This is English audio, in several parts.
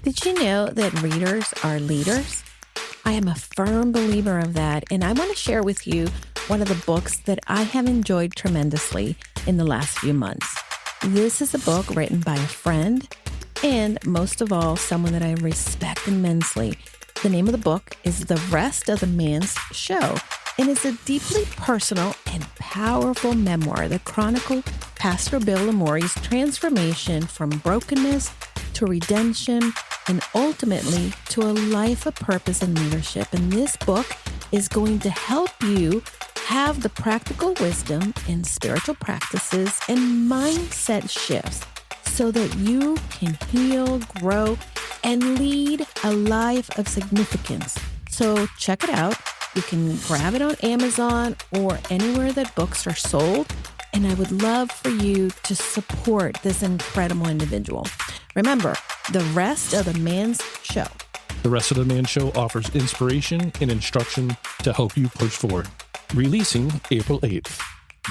Did you know that readers are leaders? I am a firm believer of that, and I want to share with you one of the books that I have enjoyed tremendously in the last few months. This is a book written by a friend, and most of all, someone that I respect immensely. The name of the book is The Rest of the Man's Show, and it's a deeply personal and powerful memoir that chronicles Pastor Bill Lamoury's transformation from brokenness to redemption and ultimately to a life of purpose and leadership. And this book is going to help you have the practical wisdom and spiritual practices and mindset shifts so that you can heal, grow, and lead a life of significance. So check it out. You can grab it on Amazon or anywhere that books are sold. And I would love for you to support this incredible individual. Remember, The Rest of the Man's Show. The Rest of the Man's Show offers inspiration and instruction to help you push forward. Releasing April 8th.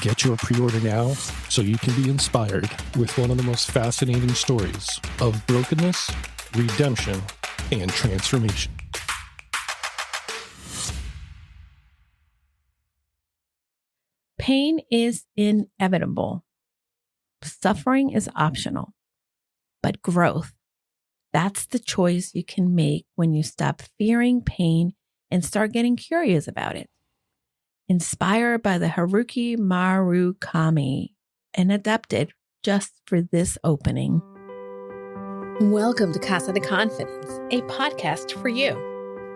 Get your pre-order now so you can be inspired with one of the most fascinating stories of brokenness, redemption, and transformation. Pain is inevitable. Suffering is optional. But growth, that's the choice you can make when you stop fearing pain and start getting curious about it. Inspired by the Haruki Murakami and adapted just for this opening. Welcome to Casa de Confidence, a podcast for you.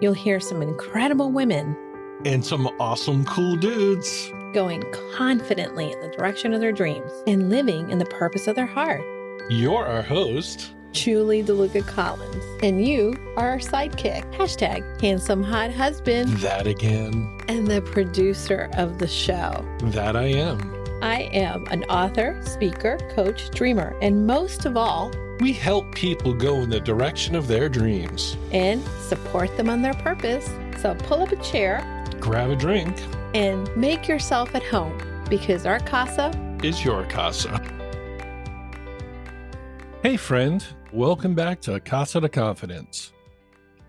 You'll hear some incredible women And some awesome cool dudes going confidently in the direction of their dreams and living in the purpose of their heart. You're our host, Julie DeLucca-Collins, and you are our sidekick. Hashtag handsome hot husband. That again. And the producer of the show. That I am. I am an author, speaker, coach, dreamer, and most of all, We help people go in the direction of their dreams. and support them on their purpose. So pull up a chair Grab a drink. and make yourself at home because our casa. Is your casa. Hey friend, welcome back to Casa de Confidence.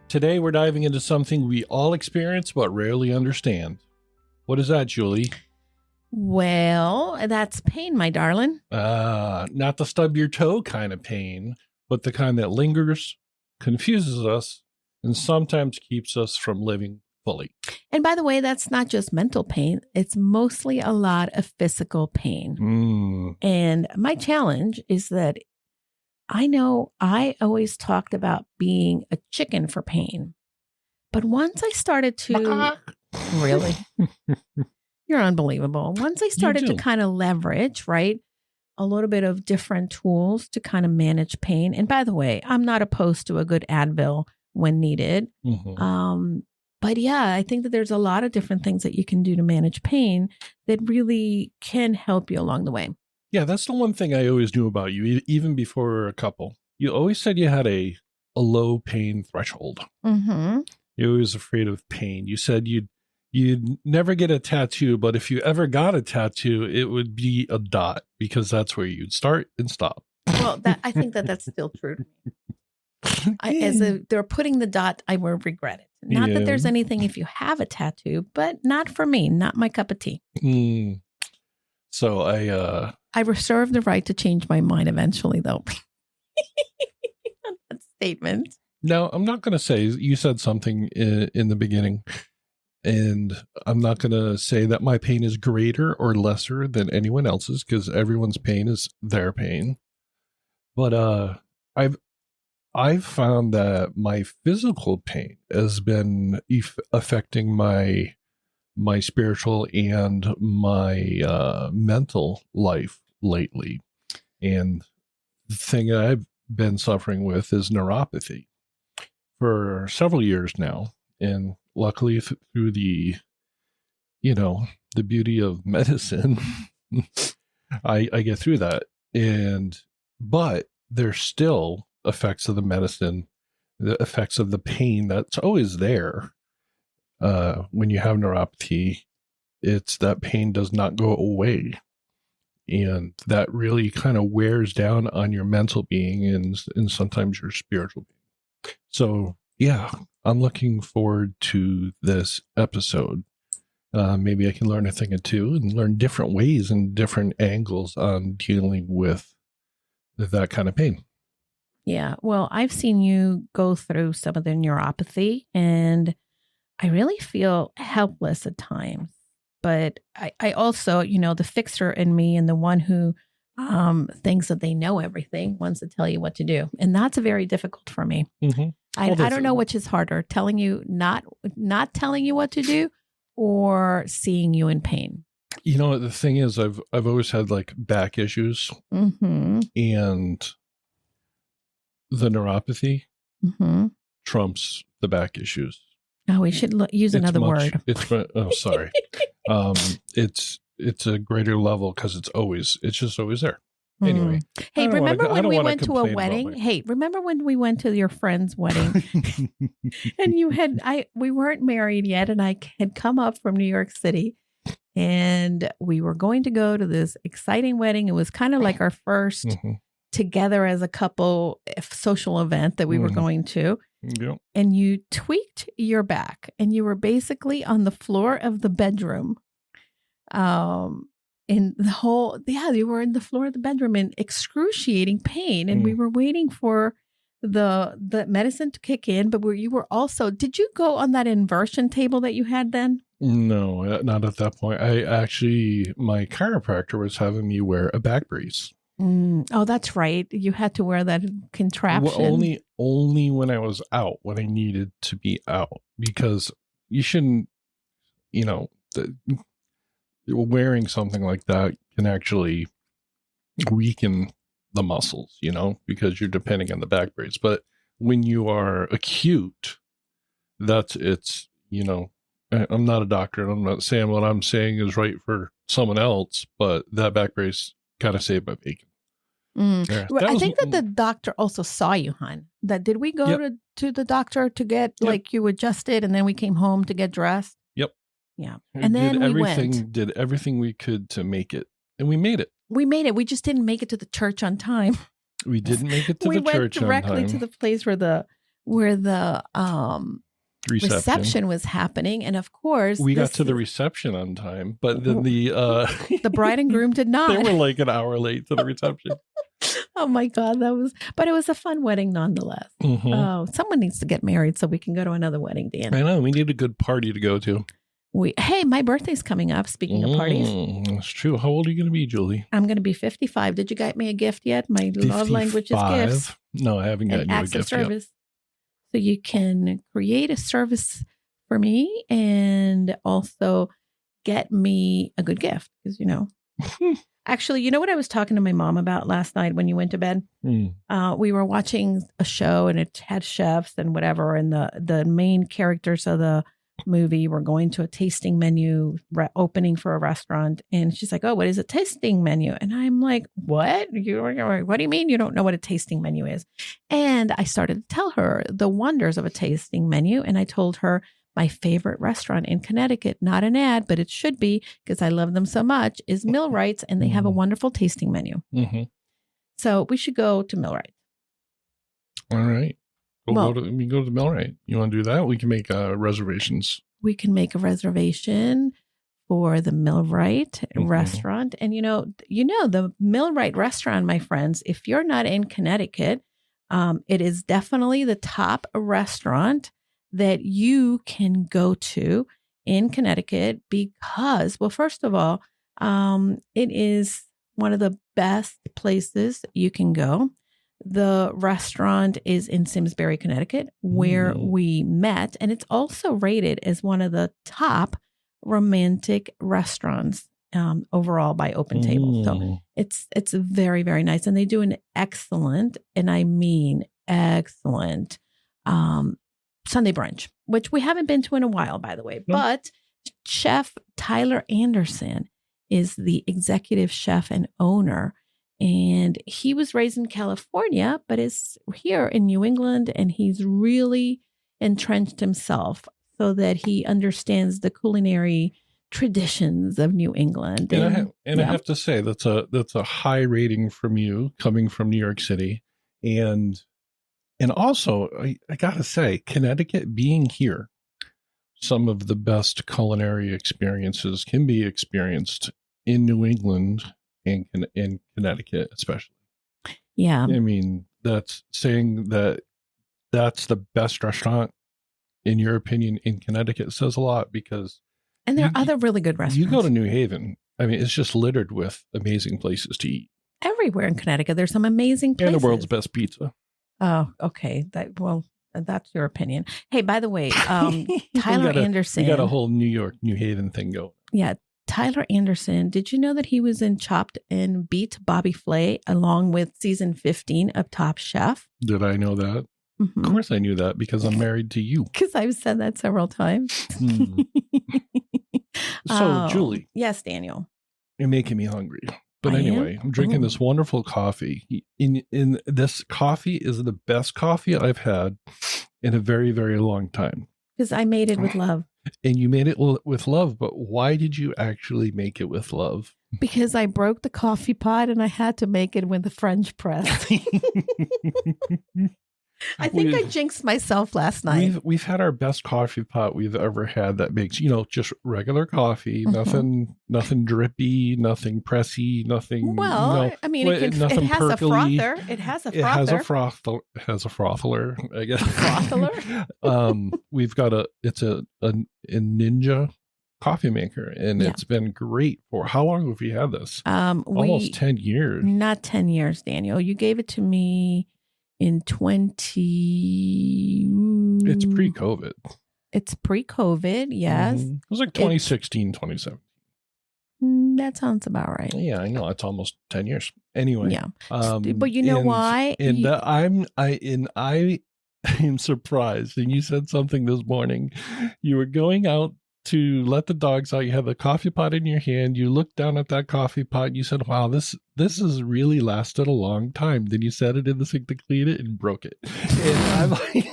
Today we're diving into something we all experience but rarely understand. What is that, Julie? Well, that's pain, my darling. Not the stub your toe kind of pain, but the kind that lingers, confuses us, and sometimes keeps us from living fully. And by the way, that's not just mental pain. It's mostly a lot of physical pain. And my challenge is that I know I always talked about being a chicken for pain. But once I started to really, you're unbelievable. Once I started to kind of leverage, right, a little bit of different tools to kind of manage pain. And by the way, I'm not opposed to a good Advil when needed. But yeah, I think that there's a lot of different things that you can do to manage pain that really can help you along the way. Yeah, that's the one thing I always knew about you, even before we were a couple. You always said you had a low pain threshold. Mm-hmm. You're always afraid of pain. You said you'd never get a tattoo, but if you ever got a tattoo, it would be a dot because that's where you'd start and stop. Well, I think that's still true to me. As they're putting the dot, I will regret it. Not that there's anything if you have a tattoo, but not for me, not my cup of tea. So I reserve the right to change my mind eventually, though. That statement. No, I'm not going to say, you said something in the beginning, and I'm not going to say that my pain is greater or lesser than anyone else's because everyone's pain is their pain. But I've found that my physical pain has been affecting my spiritual and my mental life lately. And the thing I've been suffering with is neuropathy for several years now. And luckily through the beauty of medicine, I get through that. But there's still effects of the medicine, the effects of the pain that's always there. When you have neuropathy, it's that pain does not go away. And that really kind of wears down on your mental being and sometimes your spiritual being. So, yeah, I'm looking forward to this episode. Maybe I can learn a thing or two and learn different ways and different angles on dealing with that kind of pain. Yeah. Well, I've seen you go through some of the neuropathy, and I really feel helpless at times. But I also, the fixer in me and the one who thinks that they know everything wants to tell you what to do. And that's very difficult for me. Mm-hmm. I don't know which is harder, telling you not telling you what to do or seeing you in pain. The thing is, I've always had like back issues, Mm-hmm. and the neuropathy trumps the back issues. Oh, we should use another word. Sorry. It's a greater level because it's just always there. Anyway. Hey, remember when we went to a wedding? Hey, remember when we went to your friend's wedding and we weren't married yet, and I had come up from New York City, and we were going to go to this exciting wedding. It was kind of like our first together as a couple social event that we were going to. Yep. And you tweaked your back, and you were basically on the floor of the bedroom. You were in the floor of the bedroom in excruciating pain, and we were waiting for the medicine to kick in. But you were also, did you go on that inversion table that you had then? No, not at that point. My chiropractor was having me wear a back brace. Oh, that's right. You had to wear that contraption. Well, only when I was out, when I needed to be out, because you shouldn't, wearing something like that can actually weaken the muscles, because you're depending on the back brace. But when you are acute, I'm not a doctor, and I'm not saying what I'm saying is right for someone else, but that back brace kind of saved my bacon. Yeah, I think that the doctor also saw you, hon. Did we go to the doctor to get like you adjusted, and then we came home to get dressed? Yep. Yeah. And then we did everything we could to make it, and we made it. We made it. We just didn't make it to the church on time. We didn't make it to the church on time. We went directly to the place where the reception was happening, and of course we got to the reception on time, but then the bride and groom did not. They were like an hour late to the reception. Oh my God, but it was a fun wedding nonetheless. Oh, someone needs to get married so we can go to another wedding, Dan. I know, we need a good party to go to. Hey, my birthday's coming up. Speaking of parties, that's true. How old are you going to be, Julie? I'm going to be 55. Did you get me a gift yet? My 55? Love language is gifts. No, I haven't gotten you a gift service. Yet. So you can create a service for me and also get me a good gift because Actually, you know what I was talking to my mom about last night when you went to bed? We were watching a show, and it had chefs and whatever, and the main characters of the movie were going to a tasting menu opening for a restaurant, and she's like, "Oh, what is a tasting menu?" And I'm like, "What? What do you mean you don't know what a tasting menu is?" And I started to tell her the wonders of a tasting menu, and I told her my favorite restaurant in Connecticut, not an ad, but it should be because I love them so much, is Millwright's, and they have a wonderful tasting menu. So we should go to Millwright. All right. We go to Millwright. You want to do that? We can make reservations. We can make a reservation for the Millwright restaurant. And the Millwright restaurant, my friends, if you're not in Connecticut, it is definitely the top restaurant that you can go to in Connecticut because, well, first of all, it is one of the best places you can go. The restaurant is in Simsbury, Connecticut, where we met, and it's also rated as one of the top romantic restaurants overall by Open Table. So it's very, very nice, and they do an excellent, and I mean excellent, Sunday brunch, which we haven't been to in a while, by the way. But Chef Tyler Anderson is the executive chef and owner. And he was raised in California, but is here in New England. And he's really entrenched himself so that he understands the culinary traditions of New England. And I have to say, that's a high rating from you coming from New York City. And And also, I gotta say, Connecticut being here, some of the best culinary experiences can be experienced in New England and in Connecticut, especially. Yeah. I mean, that's saying that that's the best restaurant, in your opinion, in Connecticut says a lot, because And there are other really good restaurants. you go to New Haven, I mean, it's just littered with amazing places to eat. Everywhere in Connecticut, there's some amazing places. And the world's best pizza. Oh, okay. That's your opinion. Hey, by the way, Tyler Anderson. You got a whole New York, New Haven thing going. Yeah. Tyler Anderson. Did you know that he was in Chopped and beat Bobby Flay along with season 15 of Top Chef? Did I know that? Mm-hmm. Of course I knew that, because I'm married to you. Because I've said that several times. So, Julie. Yes, Daniel. You're making me hungry. But anyway, I'm drinking this wonderful coffee. In this coffee is the best coffee I've had in a very, very long time. Because I made it with love. And you made it with love, but why did you actually make it with love? Because I broke the coffee pot and I had to make it with the French press. I think I jinxed myself last night. We've had our best coffee pot we've ever had that makes, just regular coffee, nothing drippy, nothing pressy, nothing. Well, I mean, it has percolating. A frother. It has a frother. It has a frother, I guess. Frother? We've got a Ninja coffee maker, and it's been great for how long have we had this? Almost 10 years. Not 10 years, Daniel. You gave it to me in 20. It's pre-COVID. It's pre-COVID, yes. It was like 2016, 2017. That sounds about right. Yeah, I know. It's almost 10 years. Anyway. Yeah. But you know why? And I am surprised. And you said something this morning. You were going out to let the dogs out. You had the coffee pot in your hand. You looked down at that coffee pot and you said, wow, this has really lasted a long time. Then you set it in the sink to clean it and broke it. And I'm like,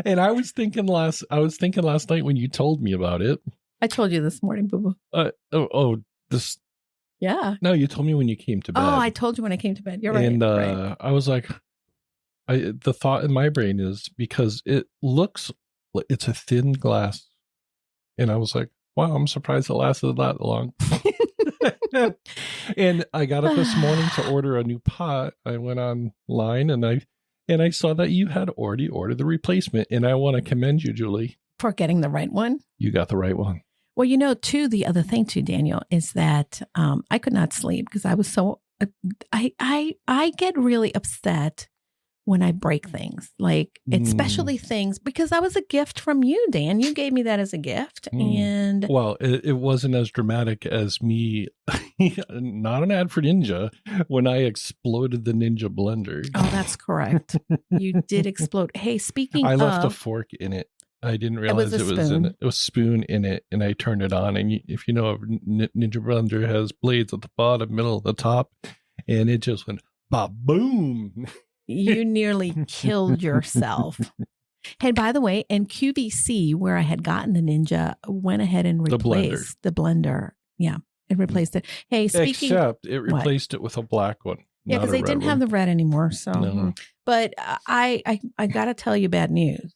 and I was thinking last night when you told me about it. I told you this morning, boo boo. This. Yeah. No, you told me when you came to bed. Oh, I told you when I came to bed. You're right. And right. I was like, the thought in my brain is because it's a thin glass. And I was like, wow, I'm surprised it lasted that long. And I got up this morning to order a new pot. I went online and I saw that you had already ordered the replacement. And I want to commend you, Julie. For getting the right one. You got the right one. Well, the other thing too, Daniel, is that I could not sleep because I was so, I get really upset when I break things, like especially things, because that was a gift from you, Dan. You gave me that as a gift. And well, it wasn't as dramatic as me, not an ad for Ninja, when I exploded the Ninja blender. Oh, that's correct. You did explode. Hey, speaking I left a fork in it. I didn't realize it was in it. It was a spoon in it, and I turned it on. And if you know, a Ninja blender has blades at the bottom, middle, the top, and it just went ba-boom. You nearly killed yourself. Hey, by the way, and QVC, where I had gotten the Ninja, went ahead and replaced the blender. Yeah, it replaced it. Hey, speaking, except it replaced it with a black one. Yeah, because they didn't have the red anymore. So, but I got to tell you bad news.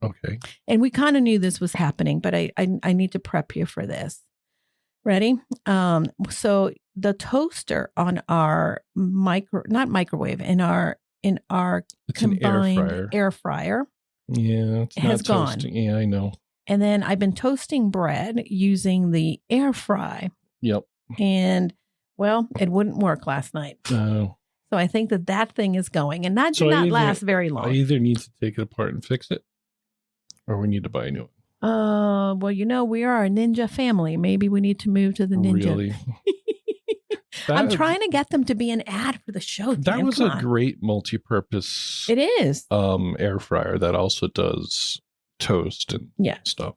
Okay. And we kind of knew this was happening, but I need to prep you for this. Ready? So the toaster on our not microwave, in our combined air fryer. Yeah, it's has not toasting. Yeah, I know. And then I've been toasting bread using the air fry. Yep. And well, it wouldn't work last night. Oh. So I think that thing is going, and that did not last very long. I either need to take it apart and fix it, or we need to buy a new one. Well, we are a Ninja family. Maybe we need to move to the Ninja. Really? I'm trying to get them to be an ad for the show. That was a great multi-purpose. It is. Air fryer that also does toast and stuff.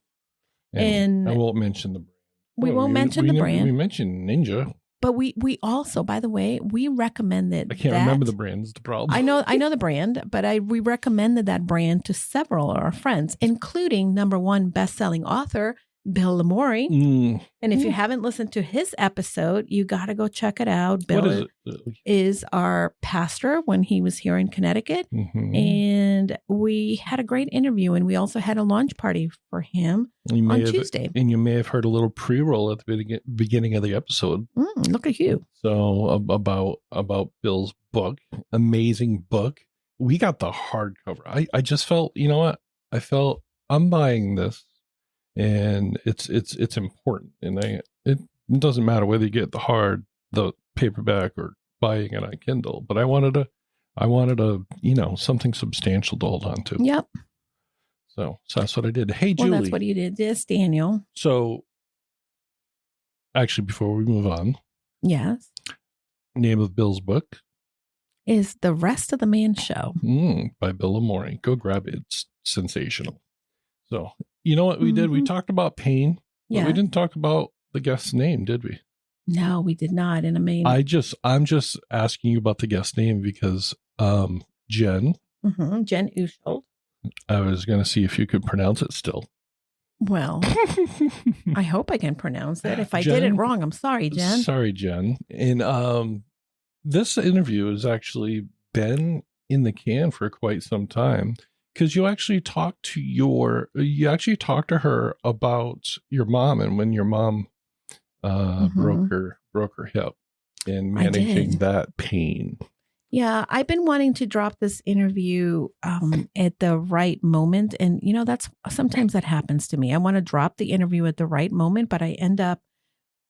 And I won't mention the brand. We won't mention the brand. We mentioned Ninja. But we also, by the way, we recommended. I can't remember the brand. Is the problem? I know the brand, but we recommended that brand to several of our friends, including #1 best-selling author Bill Lamori. Mm. And if you haven't listened to his episode, you got to go check it out. Bill What is it? is our pastor when he was here in Connecticut. Mm-hmm. And we had a great interview, and we also had a launch party for him on Tuesday. And you may have heard a little pre-roll at the beginning of the episode. Look at you. So about Bill's book, amazing book. We got the hardcover. I just felt, you know what? I felt I'm buying this, and it's important. And it doesn't matter whether you get the paperback or buying it on Kindle, but I wanted a something substantial to hold on to. Yep. So that's what I did. Hey, Julie. Well, that's what you did. Yes, Daniel. So actually, before we move on. Yes. Name of Bill's book is The Rest of the Man Show by Bill Lamori. Go grab it. It's sensational. So, you know what we did? We talked about pain, but we didn't talk about the guest's name, did we? No, we did not. And I'm just asking you about the guest name because Jen. Jen Uschold. I was going to see if you could pronounce it still. Well, I hope I can pronounce it. If I did it wrong, I'm sorry, Jen. Sorry, Jen. And this interview has actually been in the can for quite some time because you actually talked to her about your mom and when your mom broke her hip and managing that pain. Yeah, I've been wanting to drop this interview at the right moment. And, sometimes that happens to me. I want to drop the interview at the right moment, but I end up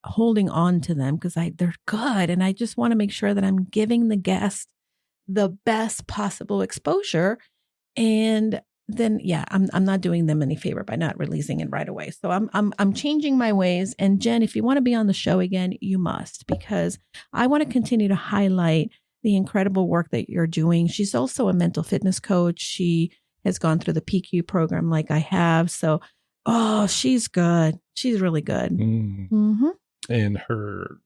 holding on to them because they're good. And I just want to make sure that I'm giving the guest the best possible exposure. And then, I'm not doing them any favor by not releasing it right away. So I'm changing my ways. And Jen, if you want to be on the show again, you must, because I want to continue to highlight the incredible work that you're doing. She's also a mental fitness coach. She has gone through the PQ program like I have. So, she's good. She's really good. And her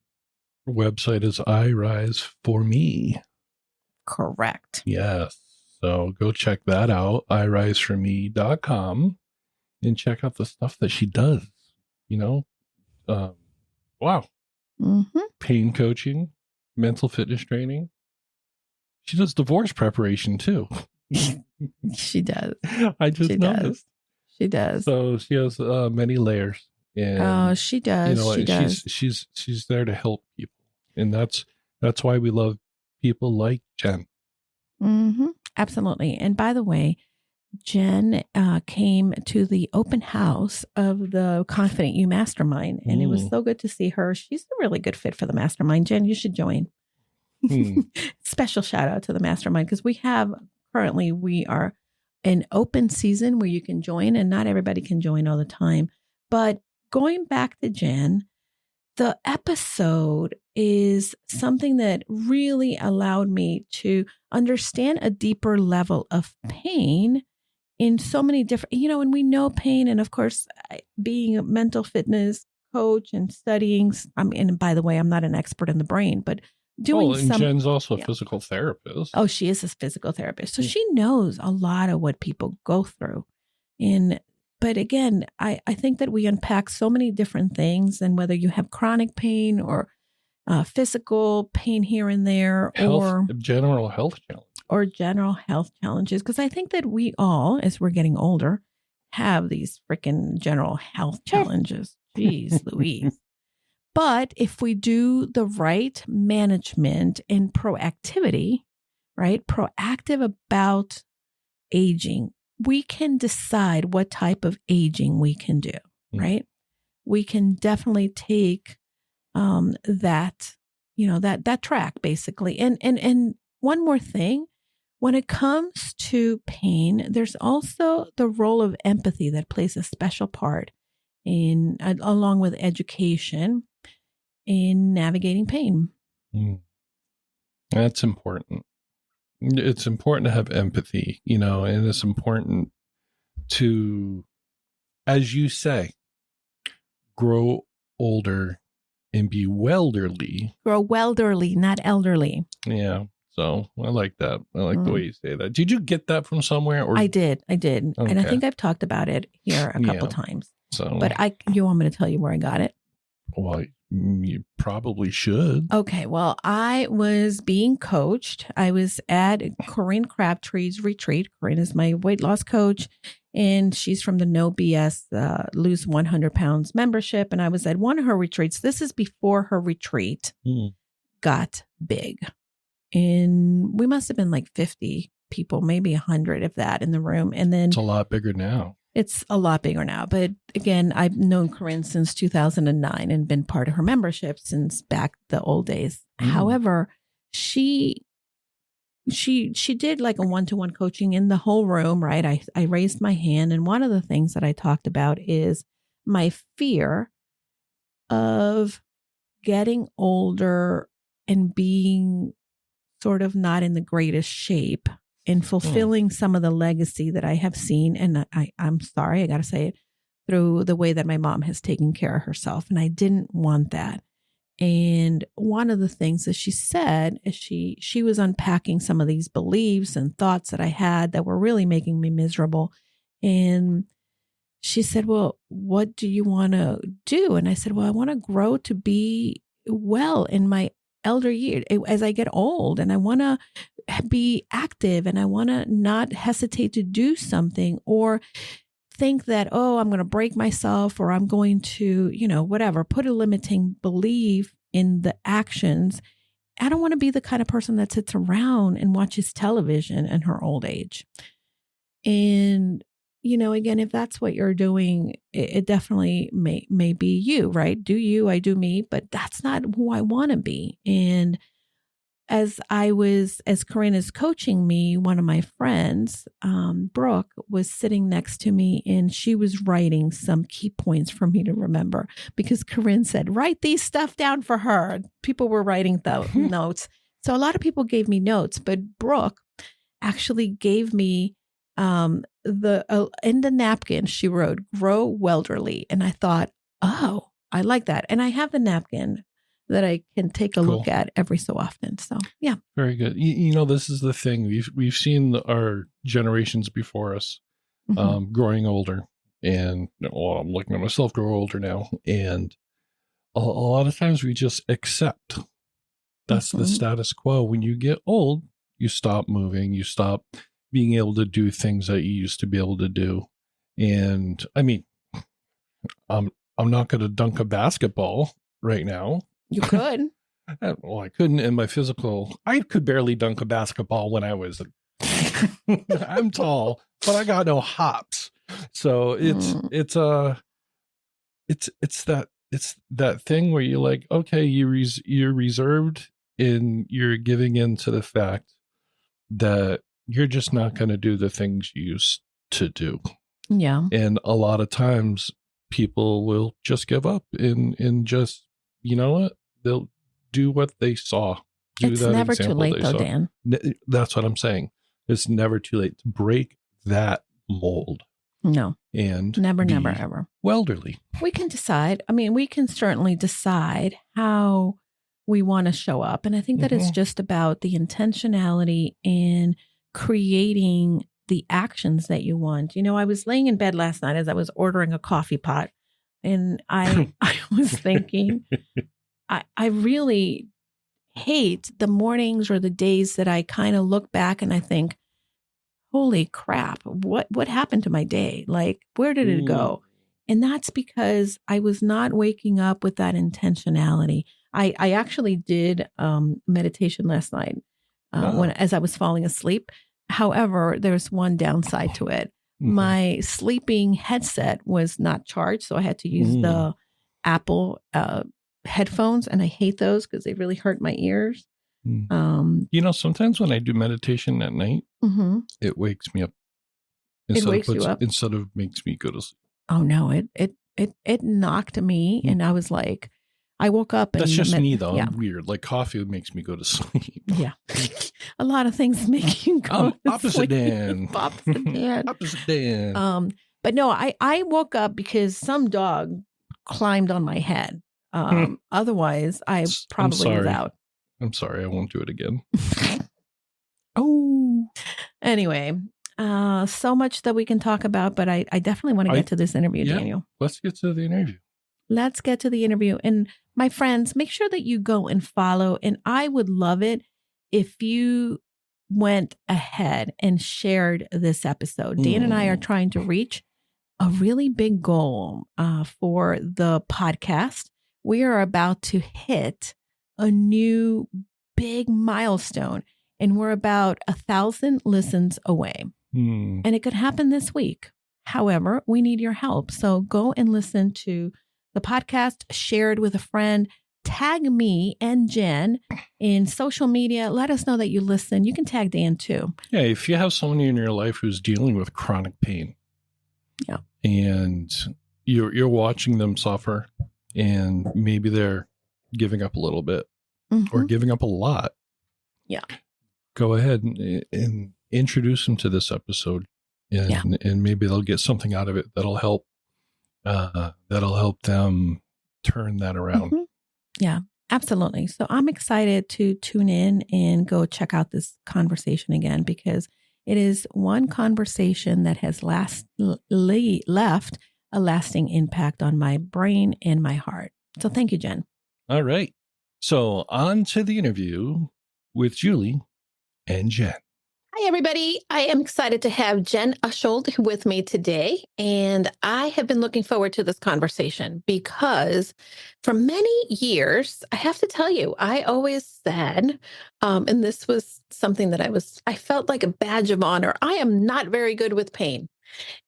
website is I Rise for Me. Correct. Yes. So go check that out, iriseforme.com, and check out the stuff that she does. Wow. Pain coaching, mental fitness training. She does divorce preparation too. She does. I just noticed. She does. So she has many layers. And, she does. She does. She's there to help people, and that's why we love people like Jen. Absolutely. And by the way, Jen came to the open house of the Confident You Mastermind, and it was so good to see her. She's a really good fit for the mastermind. Jen, you should join. Special shout out to the mastermind because we are in open season where you can join, and not everybody can join all the time. But going back to Jen, the episode is something that really allowed me to understand a deeper level of pain in so many different, and we know pain. And of course, being a mental fitness coach and studying, and by the way, I'm not an expert in the brain, but Jen's also a physical therapist. Oh, she is a physical therapist. So she knows a lot of what people go through. But again, I think that we unpack so many different things, and whether you have chronic pain or physical pain here and there, or general health challenges. Because I think that we all, as we're getting older, have these freaking general health challenges. Jeez Louise. But if we do the right management and proactivity, right? Proactive about aging, we can decide what type of aging we can do, right? We can definitely take that track basically. And one more thing, when it comes to pain, there's also the role of empathy that plays a special part along with education in navigating pain. That's important. It's important to have empathy, and it's important to, as you say, grow older and be welderly. Grow welderly, not elderly. Yeah. So I like that. I like the way you say that. Did you get that from somewhere? Or I did. Okay. And I think I've talked about it here a couple times. So, But you want me to tell you where I got it? well, you probably should. Okay, well, I was being coached. I was at Corinne Crabtree's retreat. Corinne is my weight loss coach, and she's from the No BS Lose 100 Pounds membership. And I was at one of her retreats. This is before her retreat got big. And we must have been like 50 people, maybe 100 of that in the room. And then It's a lot bigger now. It's a lot bigger now. But again, I've known Corinne since 2009 and been part of her membership since back the old days. However, she did like a one-to-one coaching in the whole room, right? I raised my hand. And one of the things that I talked about is my fear of getting older and being sort of not in the greatest shape and fulfilling some of the legacy that I have seen. And I'm sorry, I got to say it, through the way that my mom has taken care of herself. And I didn't want that. And one of the things that she said is she was unpacking some of these beliefs and thoughts that I had that were really making me miserable. And she said, well, what do you want to do? And I said, well, I want to grow to be well in my elder years as I get old, and I want to be active, and I want to not hesitate to do something or think that, oh, I'm going to break myself, or I'm going to, whatever, put a limiting belief in the actions. I don't want to be the kind of person that sits around and watches television in her old age. And again, if that's what you're doing, it definitely may be you, right? Do you, I do me, but that's not who I want to be. And as Corinne is coaching me, one of my friends, Brooke, was sitting next to me, and she was writing some key points for me to remember, because Corinne said, write these stuff down for her. People were writing notes. So a lot of people gave me notes, but Brooke actually gave me in the napkin, she wrote, grow welderly. And I thought, oh, I like that. And I have the napkin that I can take a look at every so often. So, yeah. Very good. This is the thing. We've seen our generations before us growing older. And I'm looking at myself grow older now. And a lot of times we just accept. That's the status quo. When you get old, you stop moving. You stop being able to do things that you used to be able to do. And I mean, I'm not going to dunk a basketball right now. You could. Well, I couldn't in my physical. I could barely dunk a basketball when I was. I'm tall, but I got no hops. So it's that thing where you're like, okay, you're reserved, and you're giving in to the fact that you're just not going to do the things you used to do. Yeah. And a lot of times people will just give up and just, you know what? They'll do what they saw. It's never too late though, Dan. That's what I'm saying. It's never too late to break that mold. No. And never, ever. Welderly. We can decide. I mean, we can certainly decide how we want to show up. And I think that it's just about the intentionality and creating the actions that you want. I was laying in bed last night as I was ordering a coffee pot, and I was thinking, I really hate the mornings or the days that I kind of look back and I think, holy crap, what happened to my day? Like, where did it go? And that's because I was not waking up with that intentionality. I actually did meditation last night as I was falling asleep. However, there's one downside to it. My sleeping headset was not charged, so I had to use the Apple headphones, and I hate those because they really hurt my ears. Sometimes when I do meditation at night, it wakes me up. Instead of makes me go to sleep. Oh no, it knocked me, and I was like, I woke up and that's just me though. Yeah. I'm weird. Like coffee makes me go to sleep. Yeah. A lot of things make you go to opposite sleep. Dan. Opposite Dan. Opposite Dan. But no, I woke up because some dog climbed on my head. Otherwise I probably was out. I'm sorry. I won't do it again. Oh. Anyway, So much that we can talk about, but I definitely want to get to this interview, Daniel. Let's get to the interview. Let's get to the interview. And my friends, make sure that you go and follow. And I would love it if you went ahead and shared this episode. Dan and I are trying to reach a really big goal for the podcast. We are about to hit a new big milestone, and we're about 1,000 listens away. And it could happen this week. However, we need your help. So go and listen to the podcast, share it with a friend, tag me and Jen in social media. Let us know that you listen. You can tag Dan too. Yeah, if you have someone in your life who's dealing with chronic pain, and you're watching them suffer, and maybe they're giving up a little bit or giving up a lot. Yeah. Go ahead and introduce them to this episode, and maybe they'll get something out of it that'll help them turn that around. Yeah, absolutely. So I'm excited to tune in and go check out this conversation again, because it is one conversation that has left a lasting impact on my brain and my heart. So thank you, Jen. All right. So on to the interview with Julie and Jen. Hi, everybody. I am excited to have Jen Uschold with me today. And I have been looking forward to this conversation because for many years, I have to tell you, I always said, and this was something that I felt like a badge of honor. I am not very good with pain.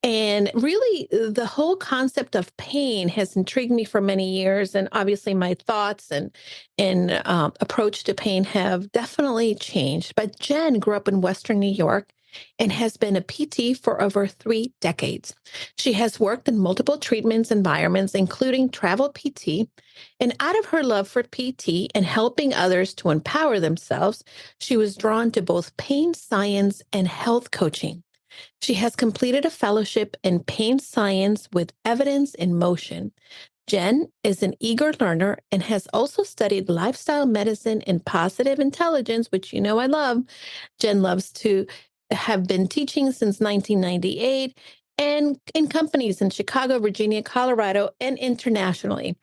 And really, the whole concept of pain has intrigued me for many years. And obviously, my thoughts and approach to pain have definitely changed. But Jen grew up in Western New York and has been a PT for over 3 decades. She has worked in multiple treatments environments, including travel PT. And out of her love for PT and helping others to empower themselves, she was drawn to both pain science and health coaching. She has completed a fellowship in pain science with evidence in motion. Jen is an eager learner and has also studied lifestyle medicine and positive intelligence, which you know I love. Jen loves to have been teaching since 1998 and in companies in Chicago, Virginia, Colorado, and internationally.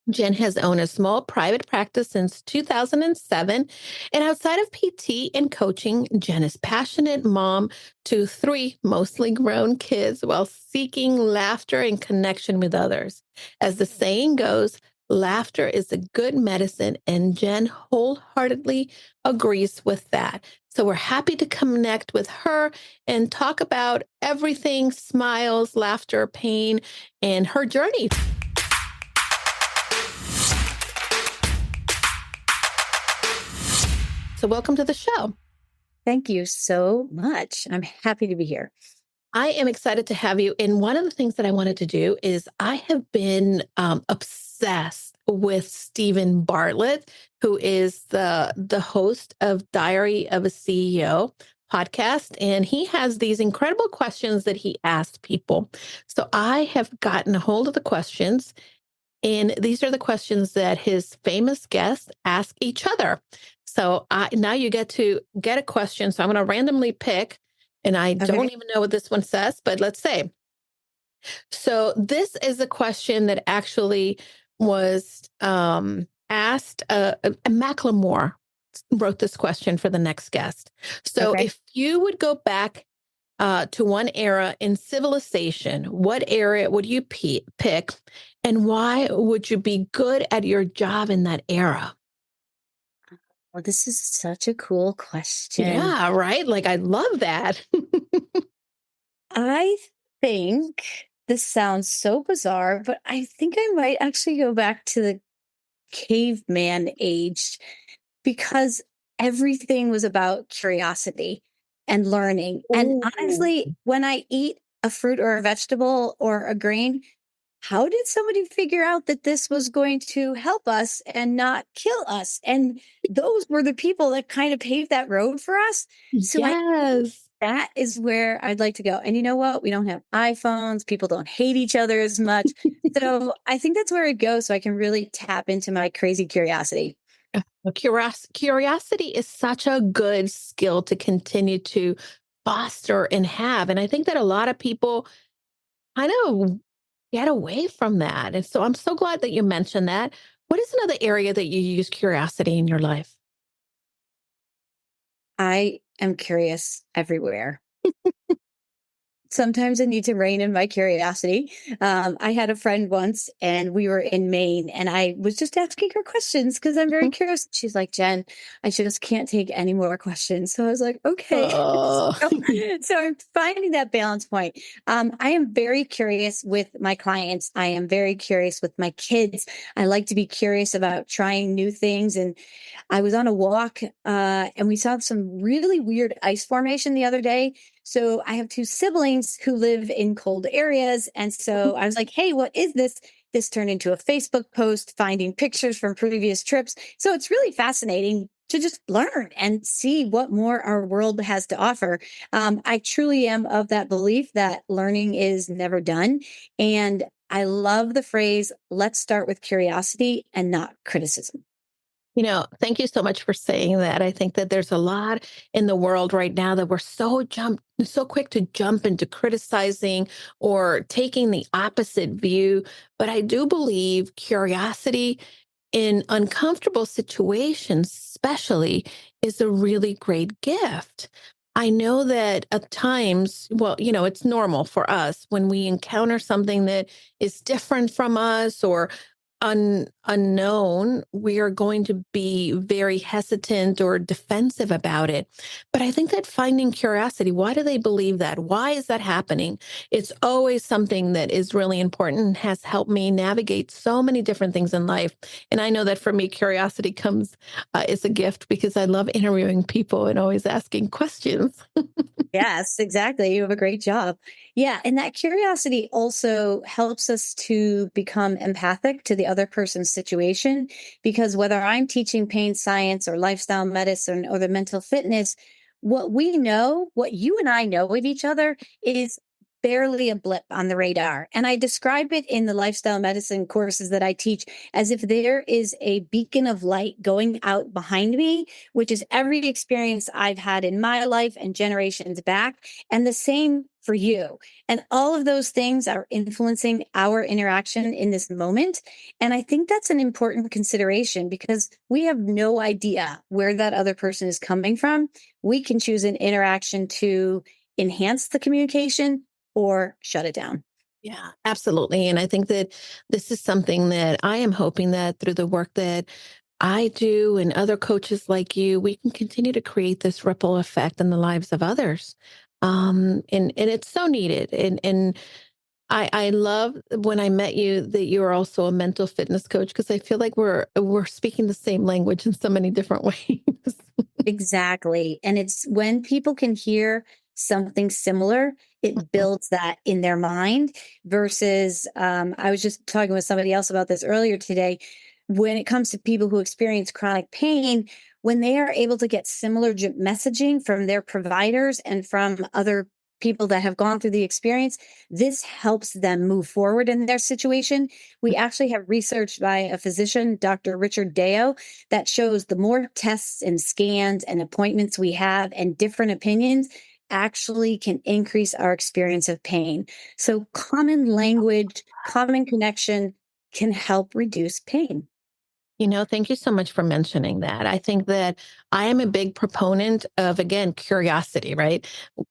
Jen has owned a small private practice since 2007. And outside of PT and coaching, Jen is passionate mom to 3 mostly grown kids while seeking laughter and connection with others. As the saying goes, laughter is a good medicine, and Jen wholeheartedly agrees with that. So we're happy to connect with her and talk about everything smiles, laughter, pain, and her journey. So welcome to the show. Thank you so much. I'm happy to be here. I am excited to have you. And one of the things that I wanted to do is I have been obsessed with Stephen Bartlett, who is the host of Diary of a CEO podcast. And he has these incredible questions that he asks people. So I have gotten a hold of the questions. And these are the questions that his famous guests ask each other. So now you get to get a question. So I'm going to randomly pick, and I don't even know what this one says, but let's say. So this is a question that actually was asked. Macklemore wrote this question for the next guest. So if you would go back to one era in civilization, what era would you pick? And why would you be good at your job in that era? Well, this is such a cool question. Yeah, right? Like, I love that. I think this sounds so bizarre, but I think I might actually go back to the caveman age because everything was about curiosity and learning. And honestly, when I eat a fruit or a vegetable or a grain, how did somebody figure out that this was going to help us and not kill us? And those were the people that kind of paved that road for us. So that is where I'd like to go. And you know what? We don't have iPhones. People don't hate each other as much. So I think that's where I'd go so I can really tap into my crazy curiosity. Curiosity is such a good skill to continue to foster and have. And I think that a lot of people kind of get away from that. And so I'm so glad that you mentioned that. What is another area that you use curiosity in your life? I am curious everywhere. Sometimes I need to rein in my curiosity. I had a friend once and we were in Maine and I was just asking her questions because I'm very curious. She's like, Jen, I just can't take any more questions. So I was like, okay. Oh, So I'm finding that balance point. I am very curious with my clients. I am very curious with my kids. I like to be curious about trying new things. And I was on a walk and we saw some really weird ice formation the other day. So I have two siblings who live in cold areas. And so I was like, hey, what is this? This turned into a Facebook post, finding pictures from previous trips. So it's really fascinating to just learn and see what more our world has to offer. I truly am of that belief that learning is never done. And I love the phrase, let's start with curiosity and not criticism. Thank you so much for saying that. I think that there's a lot in the world right now that we're so quick to jump into criticizing or taking the opposite view. But I do believe curiosity in uncomfortable situations, especially, is a really great gift. I know that at times, well, it's normal for us when we encounter something that is different from us or unknown, we are going to be very hesitant or defensive about it. But I think that finding curiosity, why do they believe that? Why is that happening? It's always something that is really important and has helped me navigate so many different things in life. And I know that for me, curiosity comes is a gift because I love interviewing people and always asking questions. Yes, exactly. You have a great job. Yeah. And that curiosity also helps us to become empathic to the other person's situation. Because whether I'm teaching pain science or lifestyle medicine or the mental fitness, what we know, what you and I know of each other is barely a blip on the radar. And I describe it in the lifestyle medicine courses that I teach as if there is a beacon of light going out behind me, which is every experience I've had in my life and generations back, and the same for you. And all of those things are influencing our interaction in this moment. And I think that's an important consideration because we have no idea where that other person is coming from. We can choose an interaction to enhance the communication or shut it down. Yeah, absolutely. And I think that this is something that I am hoping that through the work that I do and other coaches like you, we can continue to create this ripple effect in the lives of others. And it's so needed. And I love when I met you that you are also a mental fitness coach because I feel like we're speaking the same language in so many different ways. Exactly. And it's when people can hear something similar, it builds that in their mind versus I was just talking with somebody else about this earlier today. When it comes to people who experience chronic pain, when they are able to get similar messaging from their providers and from other people that have gone through the experience, this helps them move forward in their situation. We actually have research by a physician, Dr. Richard Deo, that shows the more tests and scans and appointments we have and different opinions actually can increase our experience of pain. So common language, common connection can help reduce pain. Thank you so much for mentioning that. I think that I am a big proponent of, again, curiosity, right?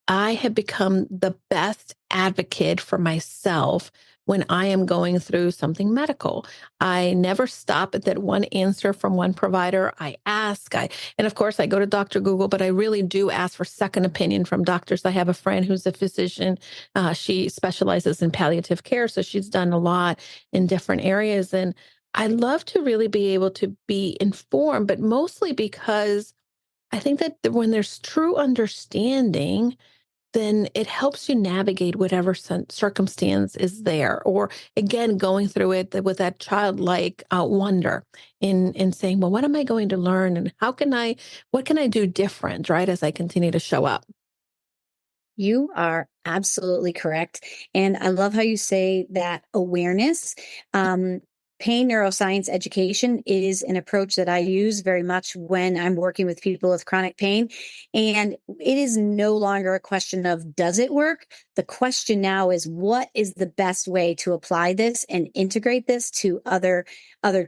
I have become the best advocate for myself when I am going through something medical. I never stop at that one answer from one provider. I ask, and of course I go to Dr. Google, but I really do ask for second opinion from doctors. I have a friend who's a physician. She specializes in palliative care. So she's done a lot in different areas. And I love to really be able to be informed, but mostly because I think that when there's true understanding, then it helps you navigate whatever circumstance is there. Or again, going through it with that childlike wonder in saying, well, what am I going to learn? And what can I do different, right, as I continue to show up? You are absolutely correct. And I love how you say that awareness. pain neuroscience education is an approach that I use very much when I'm working with people with chronic pain. And it is no longer a question of does it work? The question now is what is the best way to apply this and integrate this to other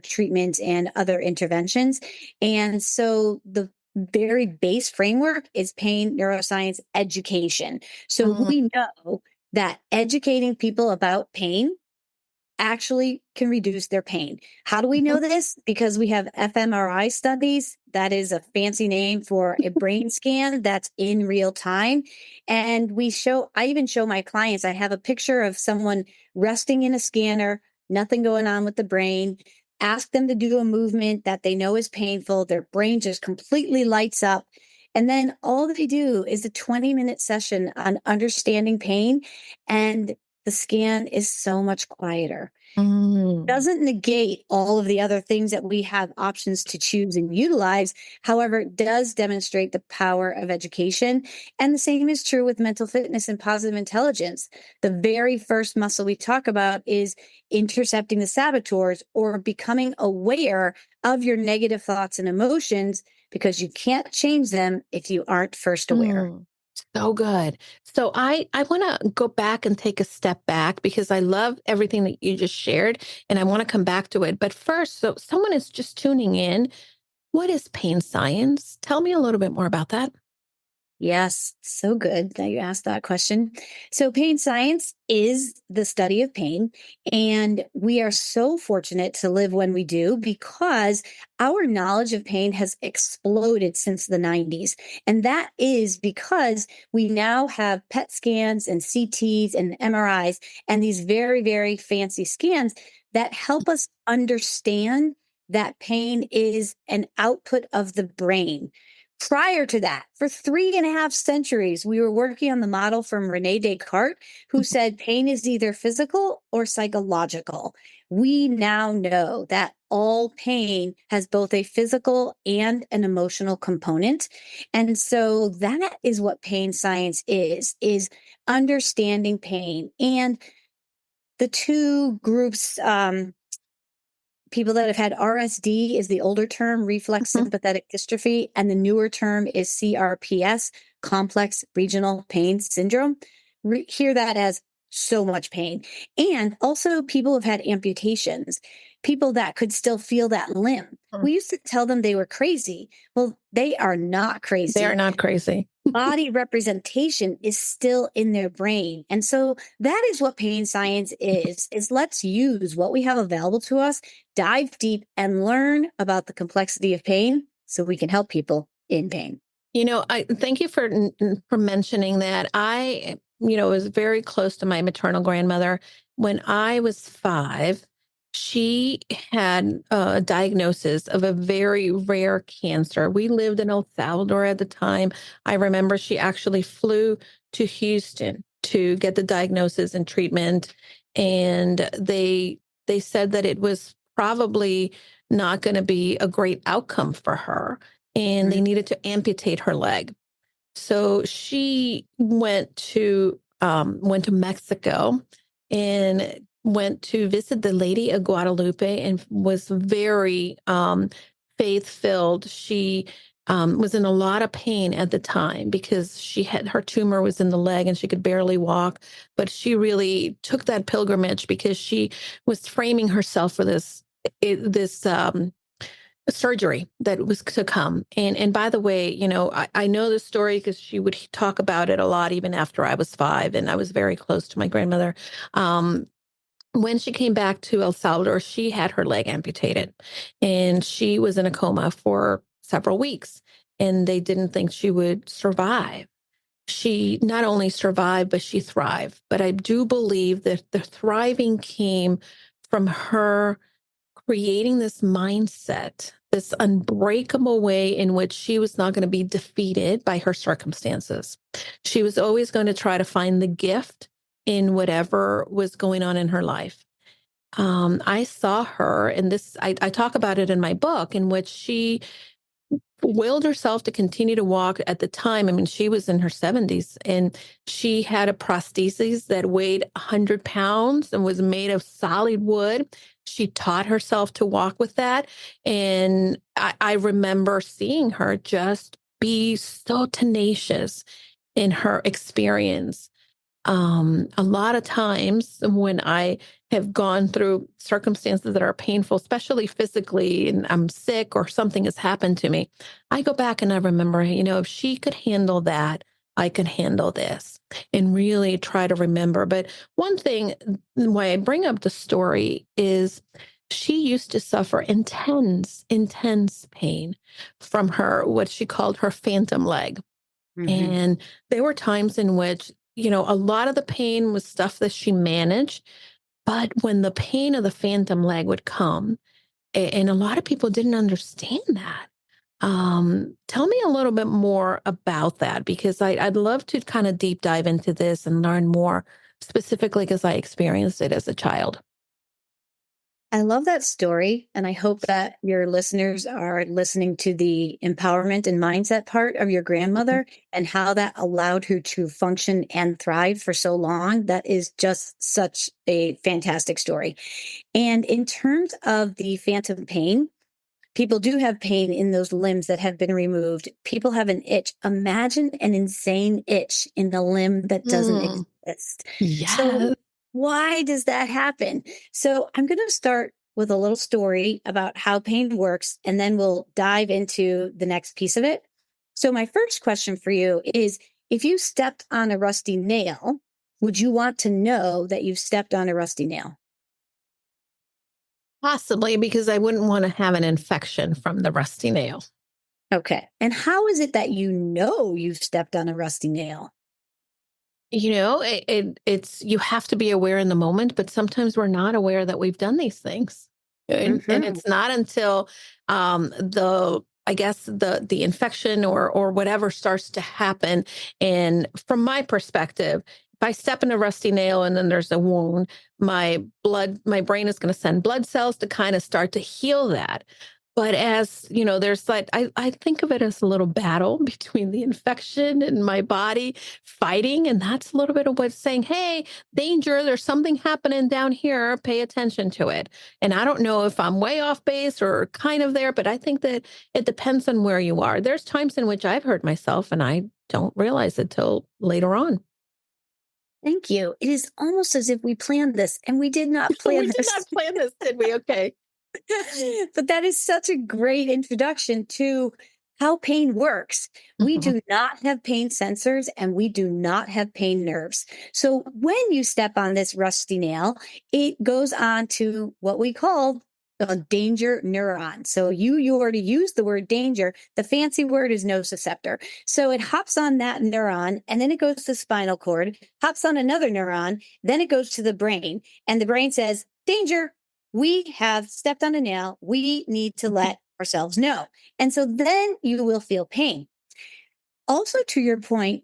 treatments and other interventions. And so the very base framework is pain neuroscience education. So we know that educating people about pain actually can reduce their pain. How do we know this? Because we have fMRI studies. That is a fancy name for a brain scan that's in real time. And I even show my clients, I have a picture of someone resting in a scanner, nothing going on with the brain. Ask them to do a movement that they know is painful. Their brain just completely lights up. And then all they do is a 20-minute session on understanding pain. And the scan is so much quieter. Doesn't negate all of the other things that we have options to choose and utilize. However, it does demonstrate the power of education. And the same is true with mental fitness and positive intelligence. The very first muscle we talk about is intercepting the saboteurs or becoming aware of your negative thoughts and emotions, because you can't change them if you aren't first aware. So good. So I want to go back and take a step back because I love everything that you just shared and I want to come back to it. But first, so someone is just tuning in. What is pain science? Tell me a little bit more about that. Yes, so good that you asked that question. So, pain science is the study of pain. And we are so fortunate to live when we do because our knowledge of pain has exploded since the 90s. And that is because we now have PET scans and CTs and MRIs and these very, very fancy scans that help us understand that pain is an output of the brain. Prior to that, for 3.5 centuries, we were working on the model from Rene Descartes, who said pain is either physical or psychological. We now know that all pain has both a physical and an emotional component. And so that is what pain science is understanding pain. And the two groups, people that have had RSD is the older term, reflex sympathetic dystrophy, and the newer term is CRPS, complex regional pain syndrome. Hear that as so much pain. And also people have had amputations, people that could still feel that limb. We used to tell them they were crazy. Well, they are not crazy. They are not crazy. Body representation is still in their brain. And so that is what pain science is let's use what we have available to us, dive deep and learn about the complexity of pain so we can help people in pain. You know, I thank you for mentioning that. I, was very close to my maternal grandmother. When I was 5, she had a diagnosis of a very rare cancer. We lived in El Salvador at the time. I remember she actually flew to Houston to get the diagnosis and treatment. And they said that it was probably not going to be a great outcome for her. And they needed to amputate her leg. So she went to Mexico and went to visit the Lady of Guadalupe and was very faith-filled. She was in a lot of pain at the time because her tumor was in the leg and she could barely walk. But she really took that pilgrimage because she was framing herself for this surgery that was to come. And by the way, I know the story because she would talk about it a lot, even after I was 5, and I was very close to my grandmother. When she came back to El Salvador, she had her leg amputated and she was in a coma for several weeks and they didn't think she would survive. She not only survived, but she thrived. But I do believe that the thriving came from her creating this mindset, this unbreakable way in which she was not going to be defeated by her circumstances. She was always going to try to find the gift in whatever was going on in her life. I saw her, and I talk about it in my book, in which she willed herself to continue to walk at the time. I mean, she was in her 70s and she had a prosthesis that weighed 100 pounds and was made of solid wood. she taught herself to walk with that. And I remember seeing her just be so tenacious in her experience. A lot of times when I have gone through circumstances that are painful, especially physically, and I'm sick or something has happened to me, I go back and I remember, if she could handle that, I could handle this, and really try to remember. But one thing why I bring up the story is she used to suffer intense, intense pain from what she called her phantom leg. Hmm. And there were times in which, a lot of the pain was stuff that she managed. But when the pain of the phantom leg would come, and a lot of people didn't understand that. Tell me a little bit more about that, because I'd love to kind of deep dive into this and learn more specifically because I experienced it as a child. I love that story. And I hope that your listeners are listening to the empowerment and mindset part of your grandmother and how that allowed her to function and thrive for so long. That is just such a fantastic story. And in terms of the phantom pain, people do have pain in those limbs that have been removed. People have an itch. Imagine an insane itch in the limb that doesn't Mm, exist. So, yes. why does that happen? So, I'm going to start with a little story about how pain works, and then we'll dive into the next piece of it. So, my first question for you is, if you stepped on a rusty nail, would you want to know that you've stepped on a rusty nail? Possibly, because I wouldn't want to have an infection from the rusty nail. Okay. And how is it that you know you've stepped on a rusty nail? It's you have to be aware in the moment, but sometimes we're not aware that we've done these things. And Hmm. it's not until the I guess the infection or whatever starts to happen. And from my perspective, if I step in a rusty nail and then there's a wound, my brain is going to send blood cells to kind of start to heal that. But as there's like I think of it as a little battle between the infection and my body fighting. And that's a little bit of what's saying, hey, danger, there's something happening down here. Pay attention to it. And I don't know if I'm way off base or kind of there, but I think that it depends on where you are. There's times in which I've hurt myself and I don't realize it till later on. Thank you. It is almost as if we planned this and we did not We plan did this. not plan this, did we? Okay. But that is such a great introduction to how pain works. We Mhm. do not have pain sensors and we do not have pain nerves. So when you step on this rusty nail, it goes on to what we call a danger neuron. So you already used the word danger. The fancy word is nociceptor. So it hops on that neuron and then it goes to the spinal cord, hops on another neuron, then it goes to the brain, and the brain says, danger, we have stepped on a nail. We need to let ourselves know. And so then you will feel pain. Also, to your point,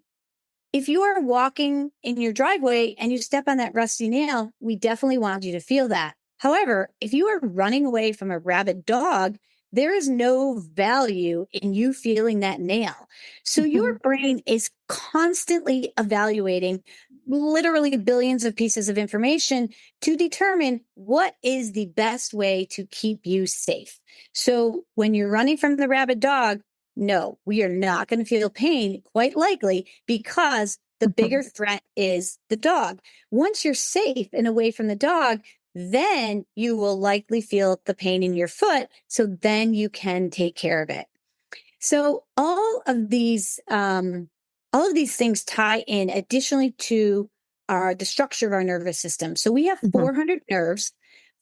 if you are walking in your driveway and you step on that rusty nail, we definitely want you to feel that. However, if you are running away from a rabid dog, there is no value in you feeling that nail. So your Mhm. brain is constantly evaluating literally billions of pieces of information to determine what is the best way to keep you safe. So when you're running from the rabid dog, no, we are not going to feel pain, quite likely, because the bigger threat is the dog. Once you're safe and away from the dog, then you will likely feel the pain in your foot. So then you can take care of it. So all of these things tie in additionally to the structure of our nervous system. So we have Mhm. 400 nerves,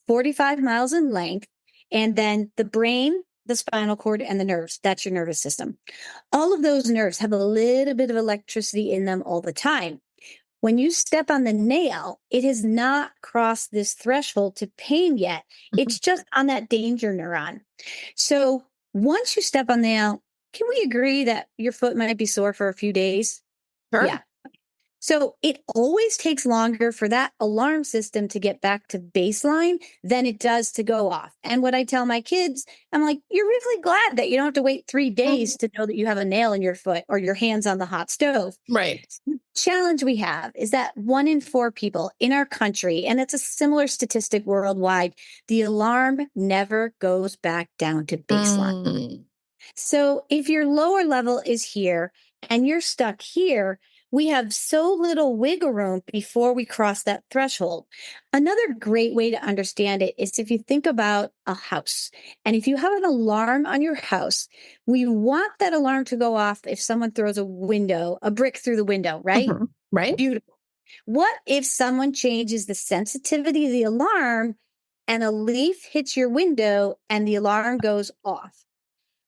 45 miles in length, and then the brain, the spinal cord, and the nerves. That's your nervous system. All of those nerves have a little bit of electricity in them all the time. When you step on the nail, it has not crossed this threshold to pain yet. Mhm. It's just on that danger neuron. So once you step on the nail, can we agree that your foot might be sore for a few days? Sure. Yeah. So it always takes longer for that alarm system to get back to baseline than it does to go off. And what I tell my kids, I'm like, you're really glad that you don't have to wait 3 days to know that you have a nail in your foot or your hands on the hot stove. Right. Challenge we have is that 1 in 4 people in our country, and it's a similar statistic worldwide, the alarm never goes back down to baseline. Mm. So if your lower level is here and you're stuck here, we have so little wiggle room before we cross that threshold. Another great way to understand it is if you think about a house, and if you have an alarm on your house, we want that alarm to go off if someone throws a brick through the window, right? Mhm. Right. Beautiful. What if someone changes the sensitivity of the alarm and a leaf hits your window and the alarm goes off?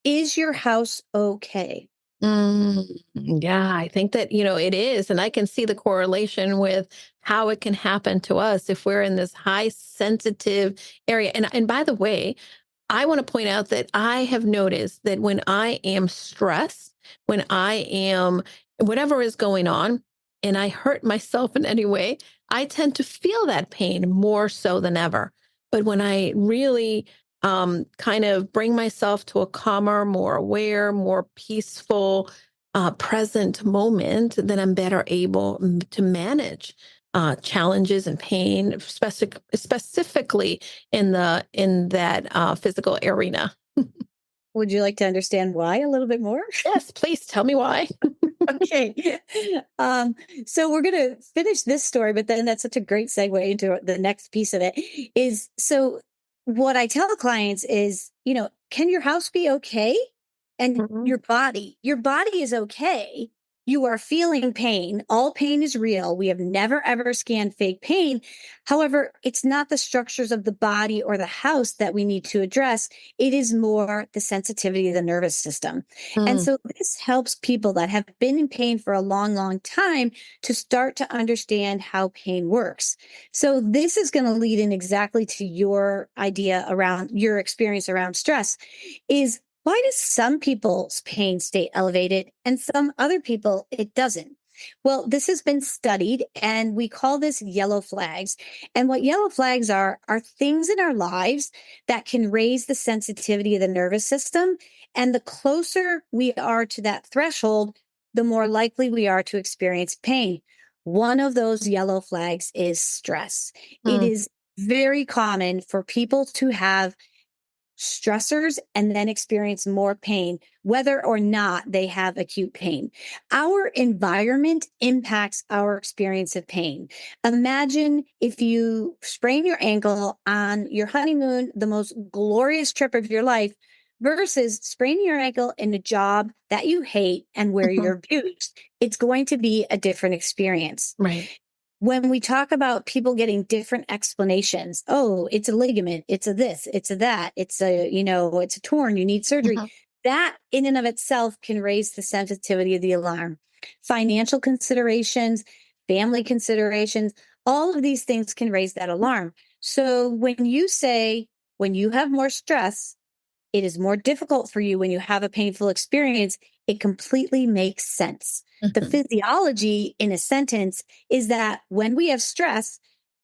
Is your house okay? Mm, yeah, I think that, it is. And I can see the correlation with how it can happen to us if we're in this high sensitive area. And by the way, I want to point out that I have noticed that when I am stressed, when I am whatever is going on, and I hurt myself in any way, I tend to feel that pain more so than ever. But when I really kind of bring myself to a calmer, more aware, more peaceful, present moment, then I'm better able to manage challenges and pain, specifically in that physical arena. Would you like to understand why a little bit more? Yes, please tell me why. Okay. Um, so we're going to finish this story, but then that's such a great segue into the next piece of it is so what I tell clients is, can your house be okay? And Mhm. your body is okay. You are feeling pain. All pain is real. We have never ever scanned fake pain. However, it's not the structures of the body or the house that we need to address. It is more the sensitivity of the nervous system. And Mm, so this helps people that have been in pain for a long, long time to start to understand how pain works. So this is going to lead in exactly to your idea around your experience around stress is why does some people's pain stay elevated and some other people it doesn't? Well, this has been studied and we call this yellow flags. And what yellow flags are things in our lives that can raise the sensitivity of the nervous system. And the closer we are to that threshold, the more likely we are to experience pain. One of those yellow flags is stress. It mm, is very common for people to have stressors and then experience more pain, whether or not they have acute pain. Our environment impacts our experience of pain. Imagine if you sprain your ankle on your honeymoon, the most glorious trip of your life, versus spraining your ankle in a job that you hate and where mhm. you're abused. It's going to be a different experience. Right. When we talk about people getting different explanations, oh, it's a ligament, it's a this, it's a that, it's a torn, you need surgery. Mhm. That in and of itself can raise the sensitivity of the alarm. Financial considerations, family considerations, all of these things can raise that alarm. So when you say, when you have more stress, it is more difficult for you when you have a painful experience, it completely makes sense. The Mhm. physiology in a sentence is that when we have stress,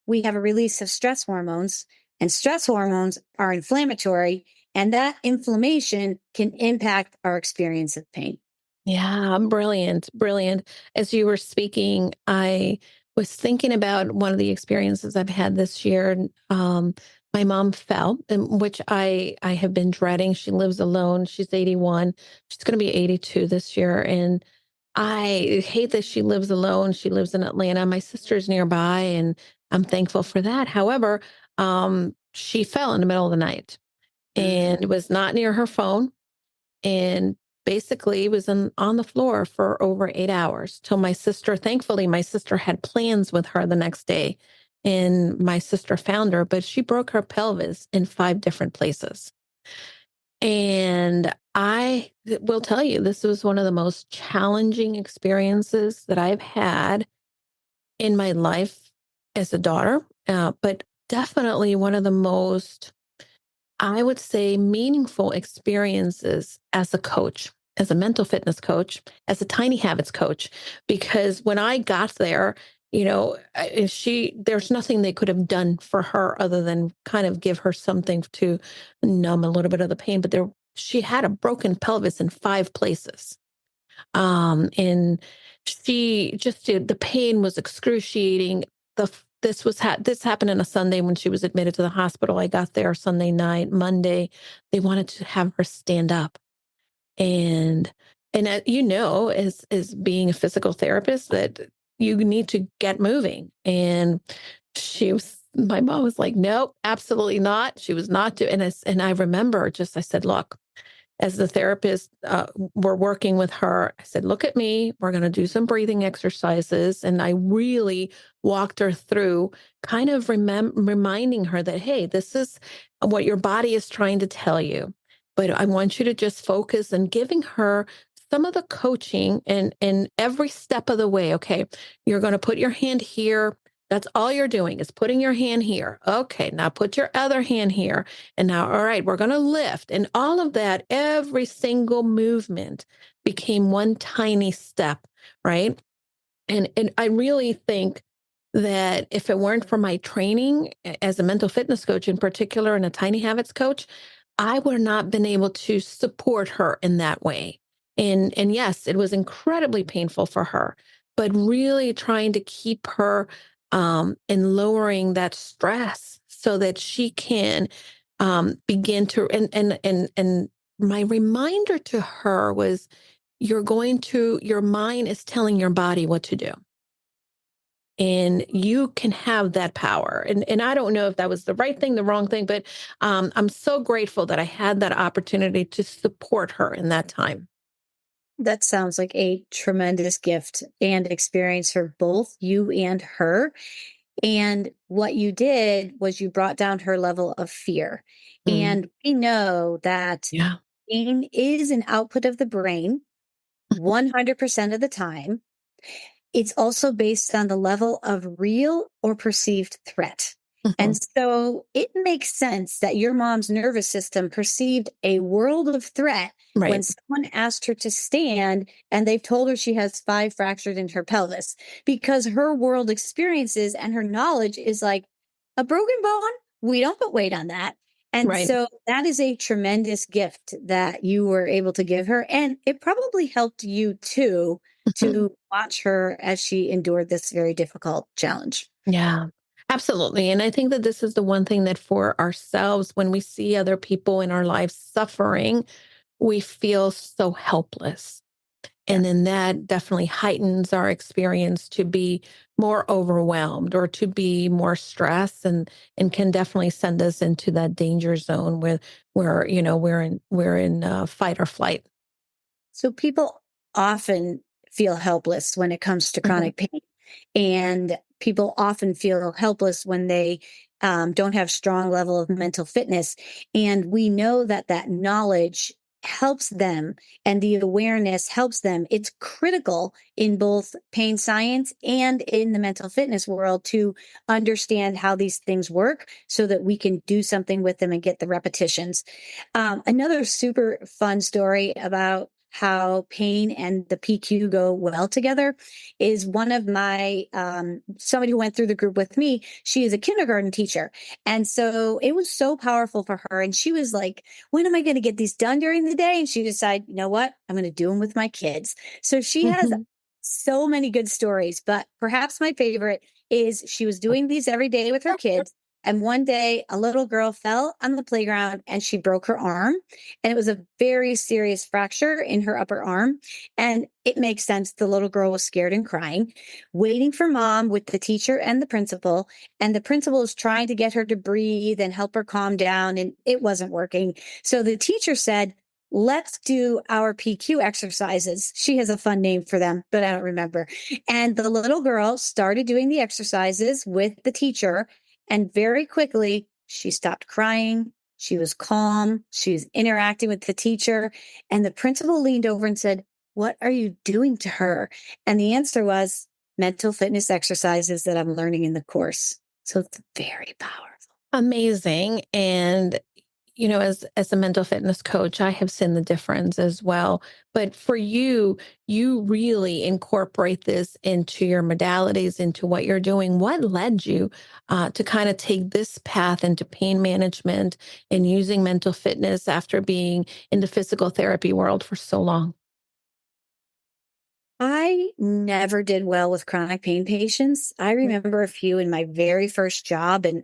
we have a release of stress hormones, and stress hormones are inflammatory, and that inflammation can impact our experience of pain. Yeah, brilliant, brilliant. As you were speaking, I was thinking about one of the experiences I've had this year. My mom fell, which I have been dreading. She lives alone. She's 81. She's going to be 82 this year, and I hate that she lives alone. She lives in Atlanta. My sister's nearby, and I'm thankful for that. However, she fell in the middle of the night and was not near her phone and basically was on the floor for over 8 hours till my sister, thankfully, my sister had plans with her the next day and my sister found her, but she broke her pelvis in 5 different places. And I will tell you, this was one of the most challenging experiences that I've had in my life as a daughter, but definitely one of the most, I would say, meaningful experiences as a coach. as a mental fitness coach, as a tiny habits coach, because when I got there, there's nothing they could have done for her other than kind of give her something to numb a little bit of the pain. But she had a broken pelvis in 5 places. And she just did, the pain was excruciating. This happened on a Sunday when she was admitted to the hospital. I got there Sunday night. Monday, they wanted to have her stand up. And as being a physical therapist, that you need to get moving. And my mom was like, nope, absolutely not. She was not doing. And I remember I said, look, as the therapist, we're working with her. I said, look at me. We're going to do some breathing exercises. And I really walked her through kind of reminding her that, hey, this is what your body is trying to tell you. But I want you to just focus and giving her some of the coaching and every step of the way. Okay, you're going to put your hand here. That's all you're doing is putting your hand here. Okay, now put your other hand here. And now, all right, we're going to lift. And all of that, every single movement became one tiny step, right? And I really think that if it weren't for my training as a mental fitness coach in particular and a tiny habits coach, I would have not been able to support her in that way. And yes, it was incredibly painful for her, but really trying to keep her and lowering that stress so that she can begin to and my reminder to her was your mind is telling your body what to do. And you can have that power. And I don't know if that was the right thing, the wrong thing, but I'm so grateful that I had that opportunity to support her in that time. That sounds like a tremendous gift and experience for both you and her. And what you did was you brought down her level of fear. Mm. And we know that Yeah. pain is an output of the brain 100% of the time. It's also based on the level of real or perceived threat. And Mhm. so it makes sense that your mom's nervous system perceived a world of threat when Right. someone asked her to stand and they've told her she has 5 fractured in her pelvis, because her world experiences and her knowledge is like a broken bone. We don't put weight on that. And Right. so that is a tremendous gift that you were able to give her. And it probably helped you too Mhm. to watch her as she endured this very difficult challenge. Yeah, absolutely. And I think that this is the one thing that for ourselves, when we see other people in our lives suffering, we feel so helpless. Yeah. And then that definitely heightens our experience to be more overwhelmed or to be more stressed and can definitely send us into that danger zone where we're in fight or flight. So people often feel helpless when it comes to Mhm. chronic pain. And people often feel helpless when they don't have strong level of mental fitness. And we know that that knowledge helps them and the awareness helps them. It's critical in both pain science and in the mental fitness world to understand how these things work so that we can do something with them and get the repetitions. Another super fun story about how pain and the PQ go well together is one of my somebody who went through the group with me. She is a kindergarten teacher, and so it was so powerful for her. And she was like, "When am I going to get these done during the day?" And she decided, you know what, I'm going to do them with my kids. So she has Mhm. so many good stories, but perhaps my favorite is she was doing these every day with her kids. And one day, a little girl fell on the playground and she broke her arm. And it was a very serious fracture in her upper arm. And it makes sense. The little girl was scared and crying, waiting for mom with the teacher and the principal. And the principal is trying to get her to breathe and help her calm down. And it wasn't working. So the teacher said, let's do our PQ exercises. She has a fun name for them, but I don't remember. And the little girl started doing the exercises with the teacher. And very quickly, she stopped crying. She was calm. She was interacting with the teacher. And the principal leaned over and said, what are you doing to her? And the answer was mental fitness exercises that I'm learning in the course. So it's very powerful. Amazing. And as a mental fitness coach, I have seen the difference as well. But for you, you really incorporate this into your modalities, into what you're doing. What led you to kind of take this path into pain management and using mental fitness after being in the physical therapy world for so long? I never did well with chronic pain patients. I remember a few in my very first job. And,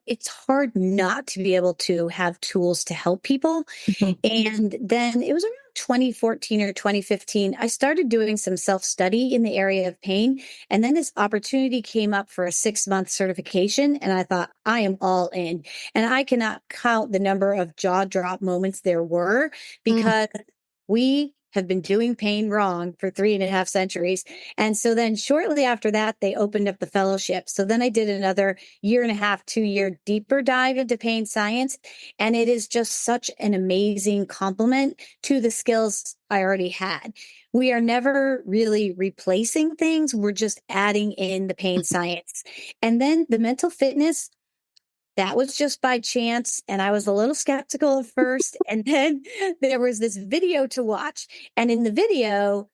it's hard not to be able to have tools to help people. Mhm. And then it was around 2014 or 2015, I started doing some self study in the area of pain. And then this opportunity came up for a 6-month certification. And I thought, I am all in. And I cannot count the number of jaw drop moments there were Mm. because we have been doing pain wrong for 3.5 centuries. And so then shortly after that, they opened up the fellowship. So then I did another 1.5 year, 2 year deeper dive into pain science. And it is just such an amazing complement to the skills I already had. We are never really replacing things. We're just adding in the pain science. And then the mental fitness, that was just by chance. And I was a little skeptical at first. And then there was this video to watch. And in the video,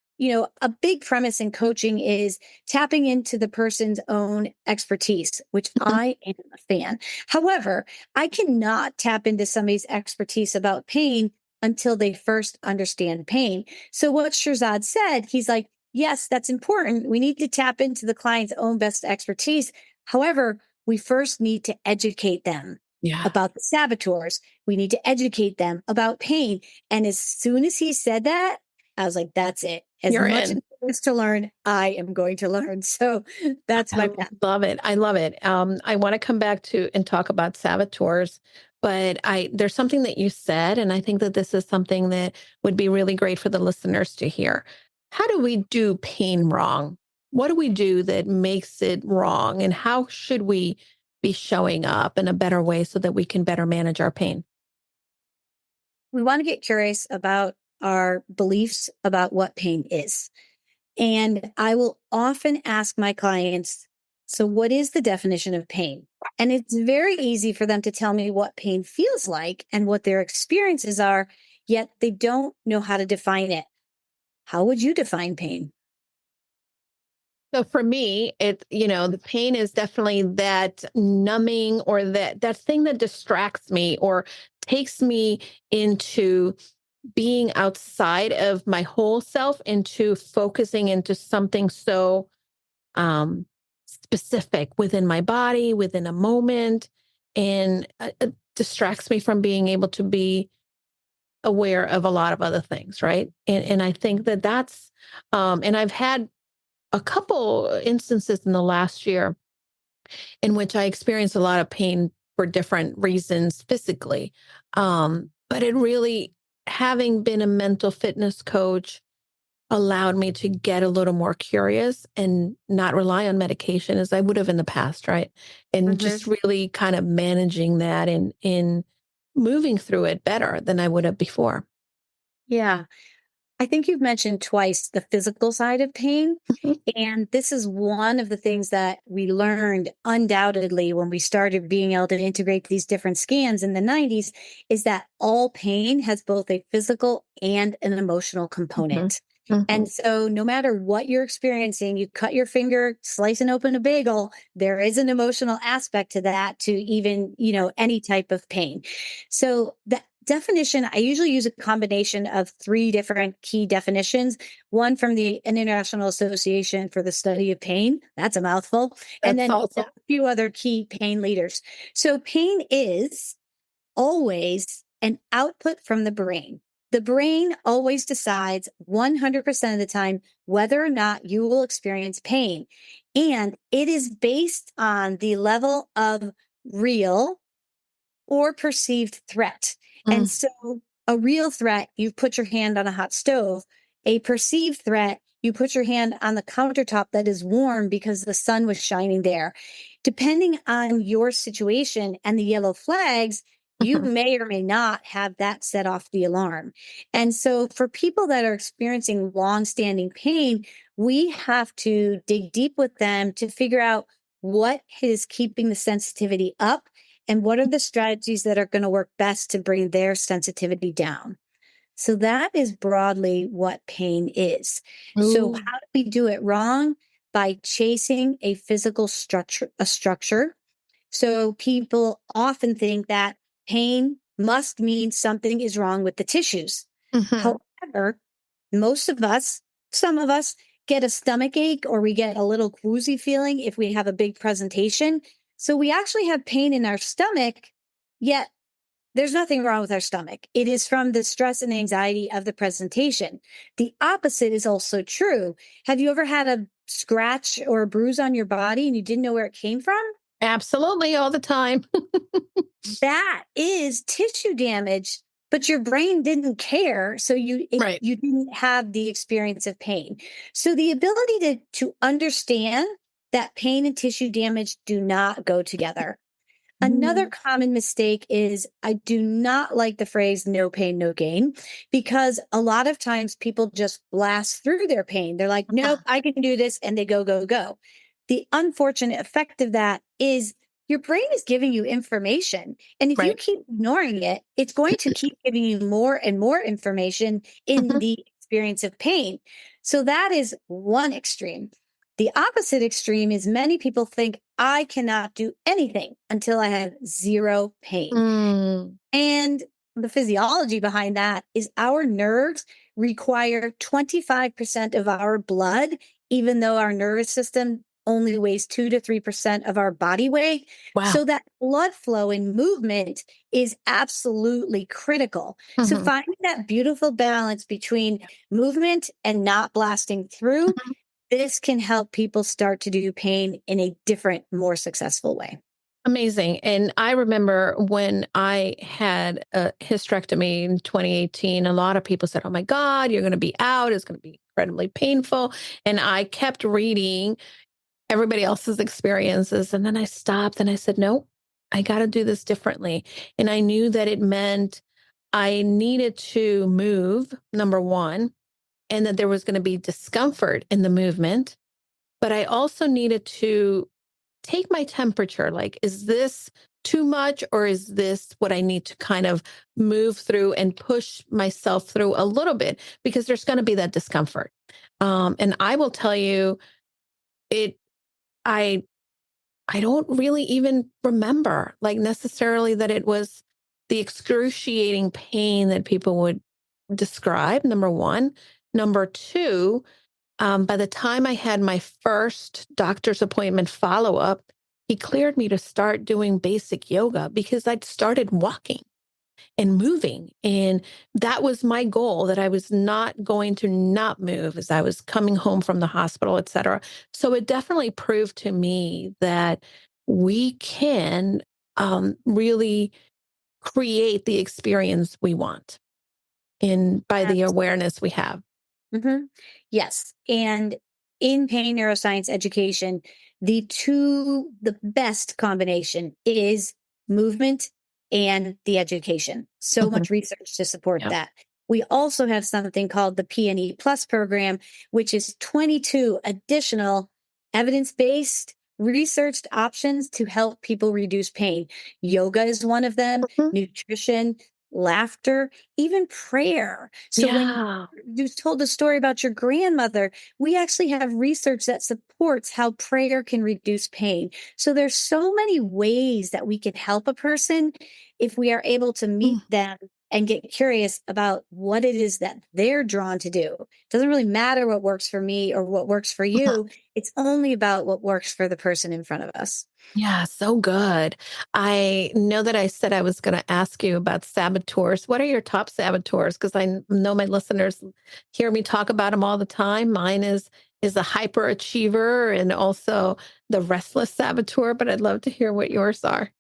a big premise in coaching is tapping into the person's own expertise, which I am a fan. However, I cannot tap into somebody's expertise about pain until they first understand pain. So what Shirzad said, he's like, yes, that's important. We need to tap into the client's own best expertise. However, we first need to educate them Yeah. about the saboteurs. We need to educate them about pain. And as soon as he said that, I was like, that's it. As You're much as in. there is to learn, I am going to learn. So that's my I path. love it. I love it. I want to come back to and talk about saboteurs, but there's something that you said, and I think that this is something that would be really great for the listeners to hear. How do we do pain wrong? What do we do that makes it wrong? And how should we be showing up in a better way so that we can better manage our pain? We want to get curious about our beliefs about what pain is. And I will often ask my clients, so what is the definition of pain? And it's very easy for them to tell me what pain feels like and what their experiences are, yet they don't know how to define it. How would you define pain? So for me, the pain is definitely that numbing or that thing that distracts me or takes me into being outside of my whole self into focusing into something so um specific within my body, within a moment, and it distracts me from being able to be aware of a lot of other things, right? And I think that that's and I've had a couple instances in the last year in which I experienced a lot of pain for different reasons physically. But it really, having been a mental fitness coach, allowed me to get a little more curious and not rely on medication as I would have in the past, right? And Mhm. just really kind of managing that and in moving through it better than I would have before. Yeah. I think you've mentioned twice the physical side of pain. Mhm. And this is one of the things that we learned undoubtedly when we started being able to integrate these different scans in the 90s is that all pain has both a physical and an emotional Mhm. component. And Mhm. so no matter what you're experiencing, you cut your finger slicing open a bagel, there is an emotional aspect to that to even, any type of pain. So the definition, I usually use a combination of 3 different key definitions. One from the International Association for the Study of Pain. That's a mouthful. And That's then a awesome. few other key pain leaders. So pain is always an output from the brain. The brain always decides 100% of the time whether or not you will experience pain. And it is based on the level of real or perceived threat. And Mm. so a real threat, you put your hand on a hot stove. A perceived threat, you put your hand on the countertop that is warm because the sun was shining there. Depending on your situation and the yellow flags, you Mhm. may or may not have that set off the alarm. And so for people that are experiencing long-standing pain, we have to dig deep with them to figure out what is keeping the sensitivity up and what are the strategies that are going to work best to bring their sensitivity down. So that is broadly what pain is. So Ooh. how do we do it wrong? By chasing a physical structure. So people often think that pain must mean something is wrong with the tissues. Mm-hmm. However, most of us, some of us, get a stomach ache or we get a little queasy feeling if we have a big presentation. So we actually have pain in our stomach, yet there's nothing wrong with our stomach. It is from the stress and anxiety of the presentation. The opposite is also true. Have you ever had a scratch or a bruise on your body and you didn't know where it came from? Absolutely, all the time. That is tissue damage, but your brain didn't care. So Right. you didn't have the experience of pain. So the ability to understand that pain and tissue damage do not go together. Another Mm. common mistake is I do not like the phrase no pain, no gain, because a lot of times people just blast through their pain. They're like, nope, I can do this. And they go, go, go. The unfortunate effect of that is your brain is giving you information. And if you Right. keep ignoring it, it's going to keep giving you more and more information in Mhm. the experience of pain. So that is one extreme. The opposite extreme is many people think I cannot do anything until I have zero pain. Mm. And the physiology behind that is our nerves require 25% of our blood, even though our nervous system only weighs 2 to 3% of our body weight. Wow. So that blood flow and movement is absolutely critical. So Mhm. finding that beautiful balance between movement and not blasting through, Mhm. this can help people start to do pain in a different, more successful way. Amazing. And I remember when I had a hysterectomy in 2018, a lot of people said, oh my God, you're going to be out. It's going to be incredibly painful. And I kept reading everybody else's experiences. And then I stopped and I said, no, I got to do this differently. And I knew that it meant I needed to move, number one, and that there was going to be discomfort in the movement. But I also needed to take my temperature. Like, is this too much or is this what I need to kind of move through and push myself through a little bit? Because there's going to be that discomfort. And I will tell you, it, I, I don't really even remember like necessarily that it was the excruciating pain that people would describe. Number one. Number two, by the time I had my first doctor's appointment follow up, he cleared me to start doing basic yoga because I'd started walking and moving. And that was my goal, that I was not going to not move as I was coming home from the hospital, et cetera. So it definitely proved to me that we can really create the experience we want in by the awareness we have. Mm-hmm. Yes. And in pain neuroscience education, the best combination is movement and the education. So Mhm. much research to support Yeah. that. We also have something called the PNE Plus program, which is 22 additional evidence-based researched options to help people reduce pain. Yoga is one of them, Mhm. nutrition, laughter, even prayer. So when Yeah. you told the story about your grandmother, we actually have research that supports how prayer can reduce pain. So there's so many ways that we can help a person if we are able to meet Mm. them and get curious about what it is that they're drawn to do. It doesn't really matter what works for me or what works for Mhm. you. It's only about what works for the person in front of us. Yeah, so good. I know that I said I was going to ask you about saboteurs. What are your top saboteurs? Because know my listeners hear me talk about them all the time. Mine is a hyperachiever and also the restless saboteur, but I'd love to hear what yours are.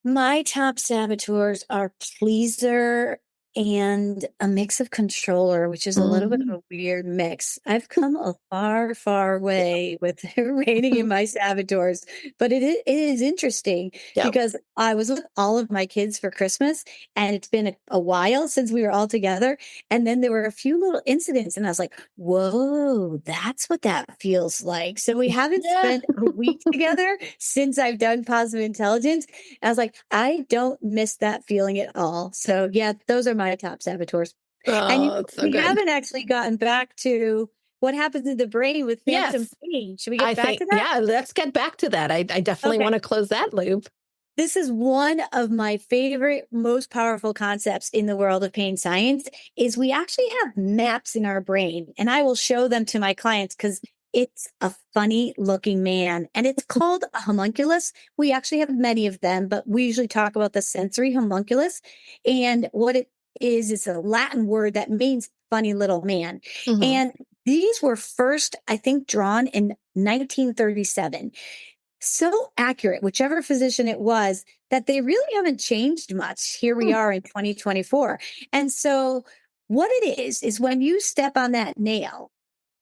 My top saboteurs are pleaser and a mix of controller, which is a little bit of a weird mix. I've come a far, far way with reining in my saboteurs, but it is interesting Yep. because I was with all of my kids for Christmas, and it's been a while since we were all together. And then there were a few little incidents, and I was like, whoa, that's what that feels like. So we haven't Yeah. spent a week together since I've done positive intelligence. I was like, I don't miss that feeling at all. So yeah, those are my top saboteurs. And Oh, it's so we good. haven't actually gotten back to what happens in the brain with phantom Yes. pain. Should we I get back think, to that? yeah, let's get back to that. I definitely Okay. want to close that loop. This is one of my favorite, most powerful concepts in the world of pain science is we actually have maps in our brain, and I will show them to my clients because it's a funny looking man, and it's called a homunculus. We actually have many of them, but we usually talk about the sensory homunculus. And what it is a Latin word that means funny little man. Mhm. And these were first, I think, drawn in 1937, so accurate, whichever physician it was, that they really haven't changed much. Here we Hmm. are in 2024. And so, what it is when you step on that nail,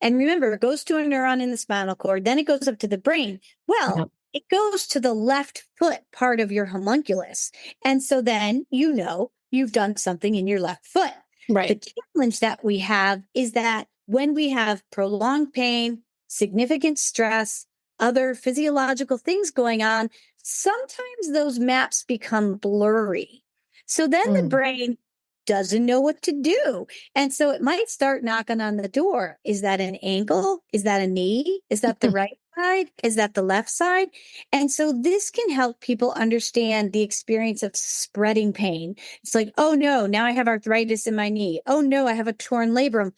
and remember, it goes to a neuron in the spinal cord, then it goes up to the brain. Well, Yep. it goes to the left foot part of your homunculus. And so then you've done something in your left foot. Right. The challenge that we have is that when we have prolonged pain, significant stress, other physiological things going on, sometimes those maps become blurry. So then the Mm. brain doesn't know what to do. And so it might start knocking on the door. Is that an ankle? Is that a knee? Is that the right side? Is that the left side? And so this can help people understand the experience of spreading pain. It's like, oh no, now I have arthritis in my knee. Oh no, I have a torn labrum.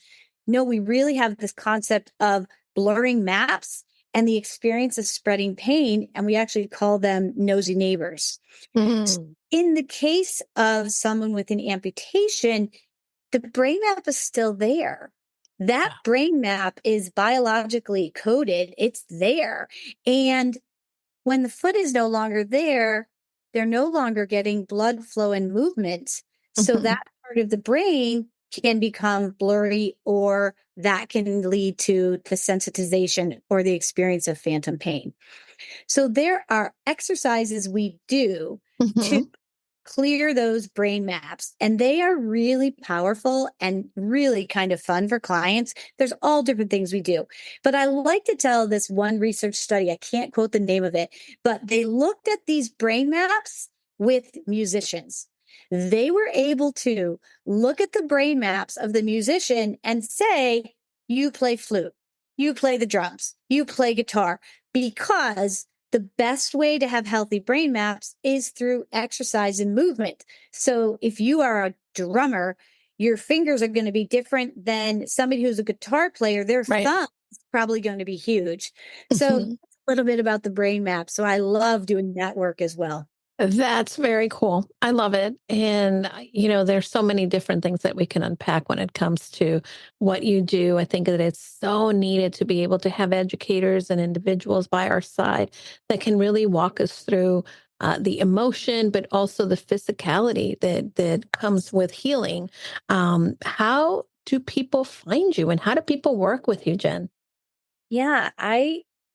No, we really have this concept of blurring maps and the experience of spreading pain. And we actually call them nosy neighbors. Mm. In the case of someone with an amputation, the brain map is still there. That brain map is biologically coded, it's there. And when the foot is no longer there, they're no longer getting blood flow and movement. So Mhm. that part of the brain can become blurry, or that can lead to the sensitization or the experience of phantom pain. So there are exercises we do to Mhm. clear those brain maps, and they are really powerful and really kind of fun for clients. There's all different things we do, but I like to tell this one research study. I can't quote the name of it, but they looked at these brain maps with musicians. They were able to look at the brain maps of the musician and say, you play flute, you play the drums, you play guitar, because the best way to have healthy brain maps is through exercise and movement. So if you are a drummer, your fingers are going to be different than somebody who's a guitar player. Their Right. thumb is probably going to be huge. So Mhm. a little bit about the brain map. So I love doing that work as well. That's very cool. I love it. And, there's so many different things that we can unpack when it comes to what you do. I think that it's so needed to be able to have educators and individuals by our side that can really walk us through the emotion, but also the physicality that comes with healing. How do people find you, and how do people work with you, Jen? Yeah,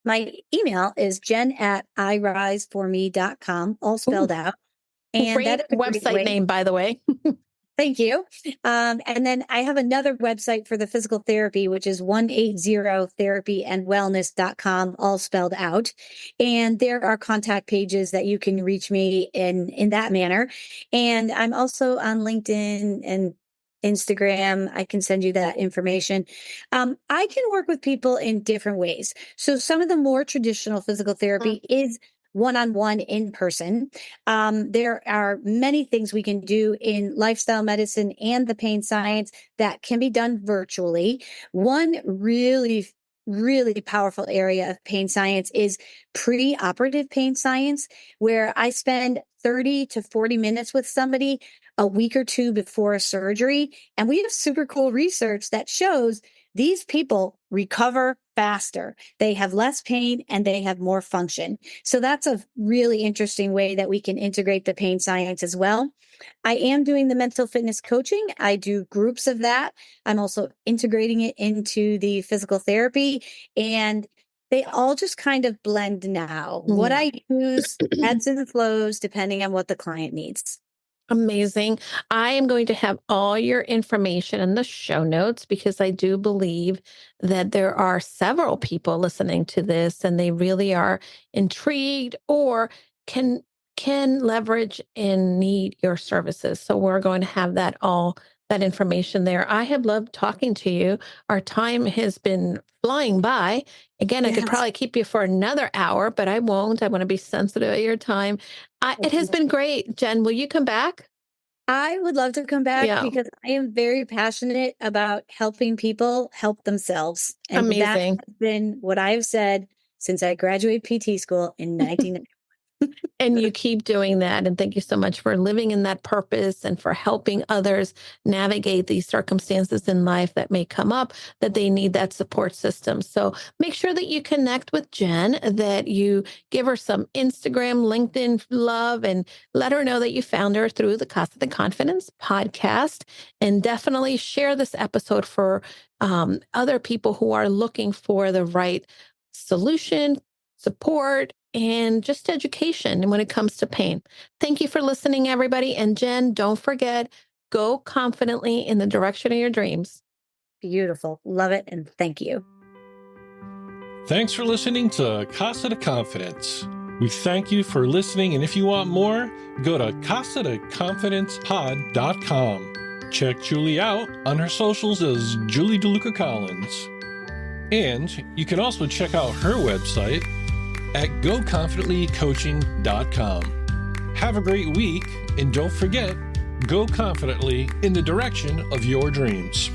my email is jen@iriseforme.com, all Ooh, spelled out. And that great is a great website way. name, by the way. Thank you. And then I have another website for the physical therapy, which is 180therapyandwellness.com, all spelled out. And there are contact pages that you can reach me in that manner. And I'm also on LinkedIn and Instagram. I can send you that information. I can work with people in different ways. So some of the more traditional physical therapy is one-on-one in person. There are many things we can do in lifestyle medicine and the pain science that can be done virtually. One really, really powerful area of pain science is pre-operative pain science, where I spend 30 to 40 minutes with somebody a week or two before a surgery. And we have super cool research that shows these people recover faster. They have less pain and they have more function. So that's a really interesting way that we can integrate the pain science as well. I am doing the mental fitness coaching. I do groups of that. I'm also integrating it into the physical therapy, and they all just kind of blend now. What I use ebbs and flows depending on what the client needs. Amazing. I am going to have all your information in the show notes because I do believe that there are several people listening to this and they really are intrigued or can leverage and need your services. So we're going to have that information there. I have loved talking to you. Our time has been flying by. Again, I could Yes. probably keep you for another hour, but I won't. I want to be sensitive at your time. It has been great. Jen, will you come back? I would love to come back Yeah, because I am very passionate about helping people help themselves. And that amazing. has been what I've said since I graduated PT school in 1990. And you keep doing that. And thank you so much for living in that purpose and for helping others navigate these circumstances in life that may come up, that they need that support system. So make sure that you connect with Jen, that you give her some Instagram, LinkedIn love, and let her know that you found her through the Casa de Confidence podcast. And definitely share this episode for other people who are looking for the right solution, support, and just education when it comes to pain. Thank you for listening, everybody. And Jen, don't forget, go confidently in the direction of your dreams. Beautiful. Love it. And thank you. Thanks for listening to Casa de Confidence. We thank you for listening, and if you want more, go to casadeconfidencepod.com. Check Julie out on her socials as Julie DeLucca-Collins. And you can also check out her website at goconfidentlycoaching.com. Have a great week, and don't forget, go confidently in the direction of your dreams.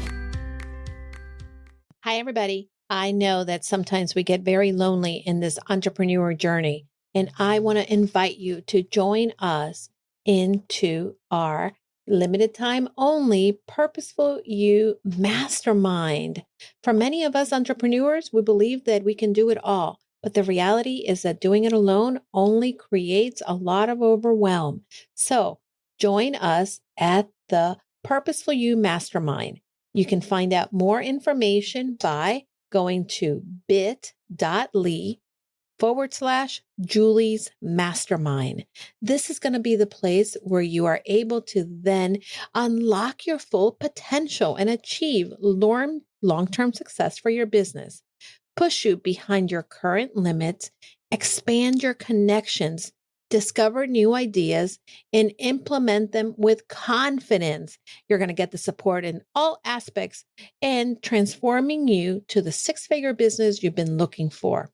Hi, everybody. I know that sometimes we get very lonely in this entrepreneur journey, and I want to invite you to join us into our limited time only Purposeful You Mastermind. For many of us entrepreneurs, we believe that we can do it all. But the reality is that doing it alone only creates a lot of overwhelm. So join us at the Purposeful You Mastermind. You can find out more information by going to bit.ly/Julie's Mastermind. This is going to be the place where you are able to then unlock your full potential and achieve long-term success for your business. Push you behind your current limits, expand your connections, discover new ideas, and implement them with confidence. You're going to get the support in all aspects and transforming you to the six-figure business you've been looking for.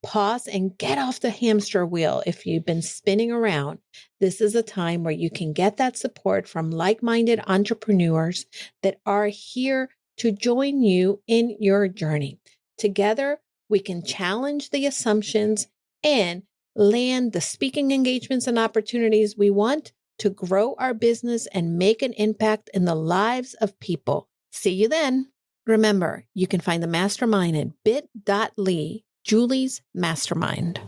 Pause and get off the hamster wheel if you've been spinning around. This is a time where you can get that support from like-minded entrepreneurs that are here to join you in your journey. Together, we can challenge the assumptions and land the speaking engagements and opportunities we want to grow our business and make an impact in the lives of people. See you then. Remember, you can find the mastermind at bit.ly, Julie's Mastermind.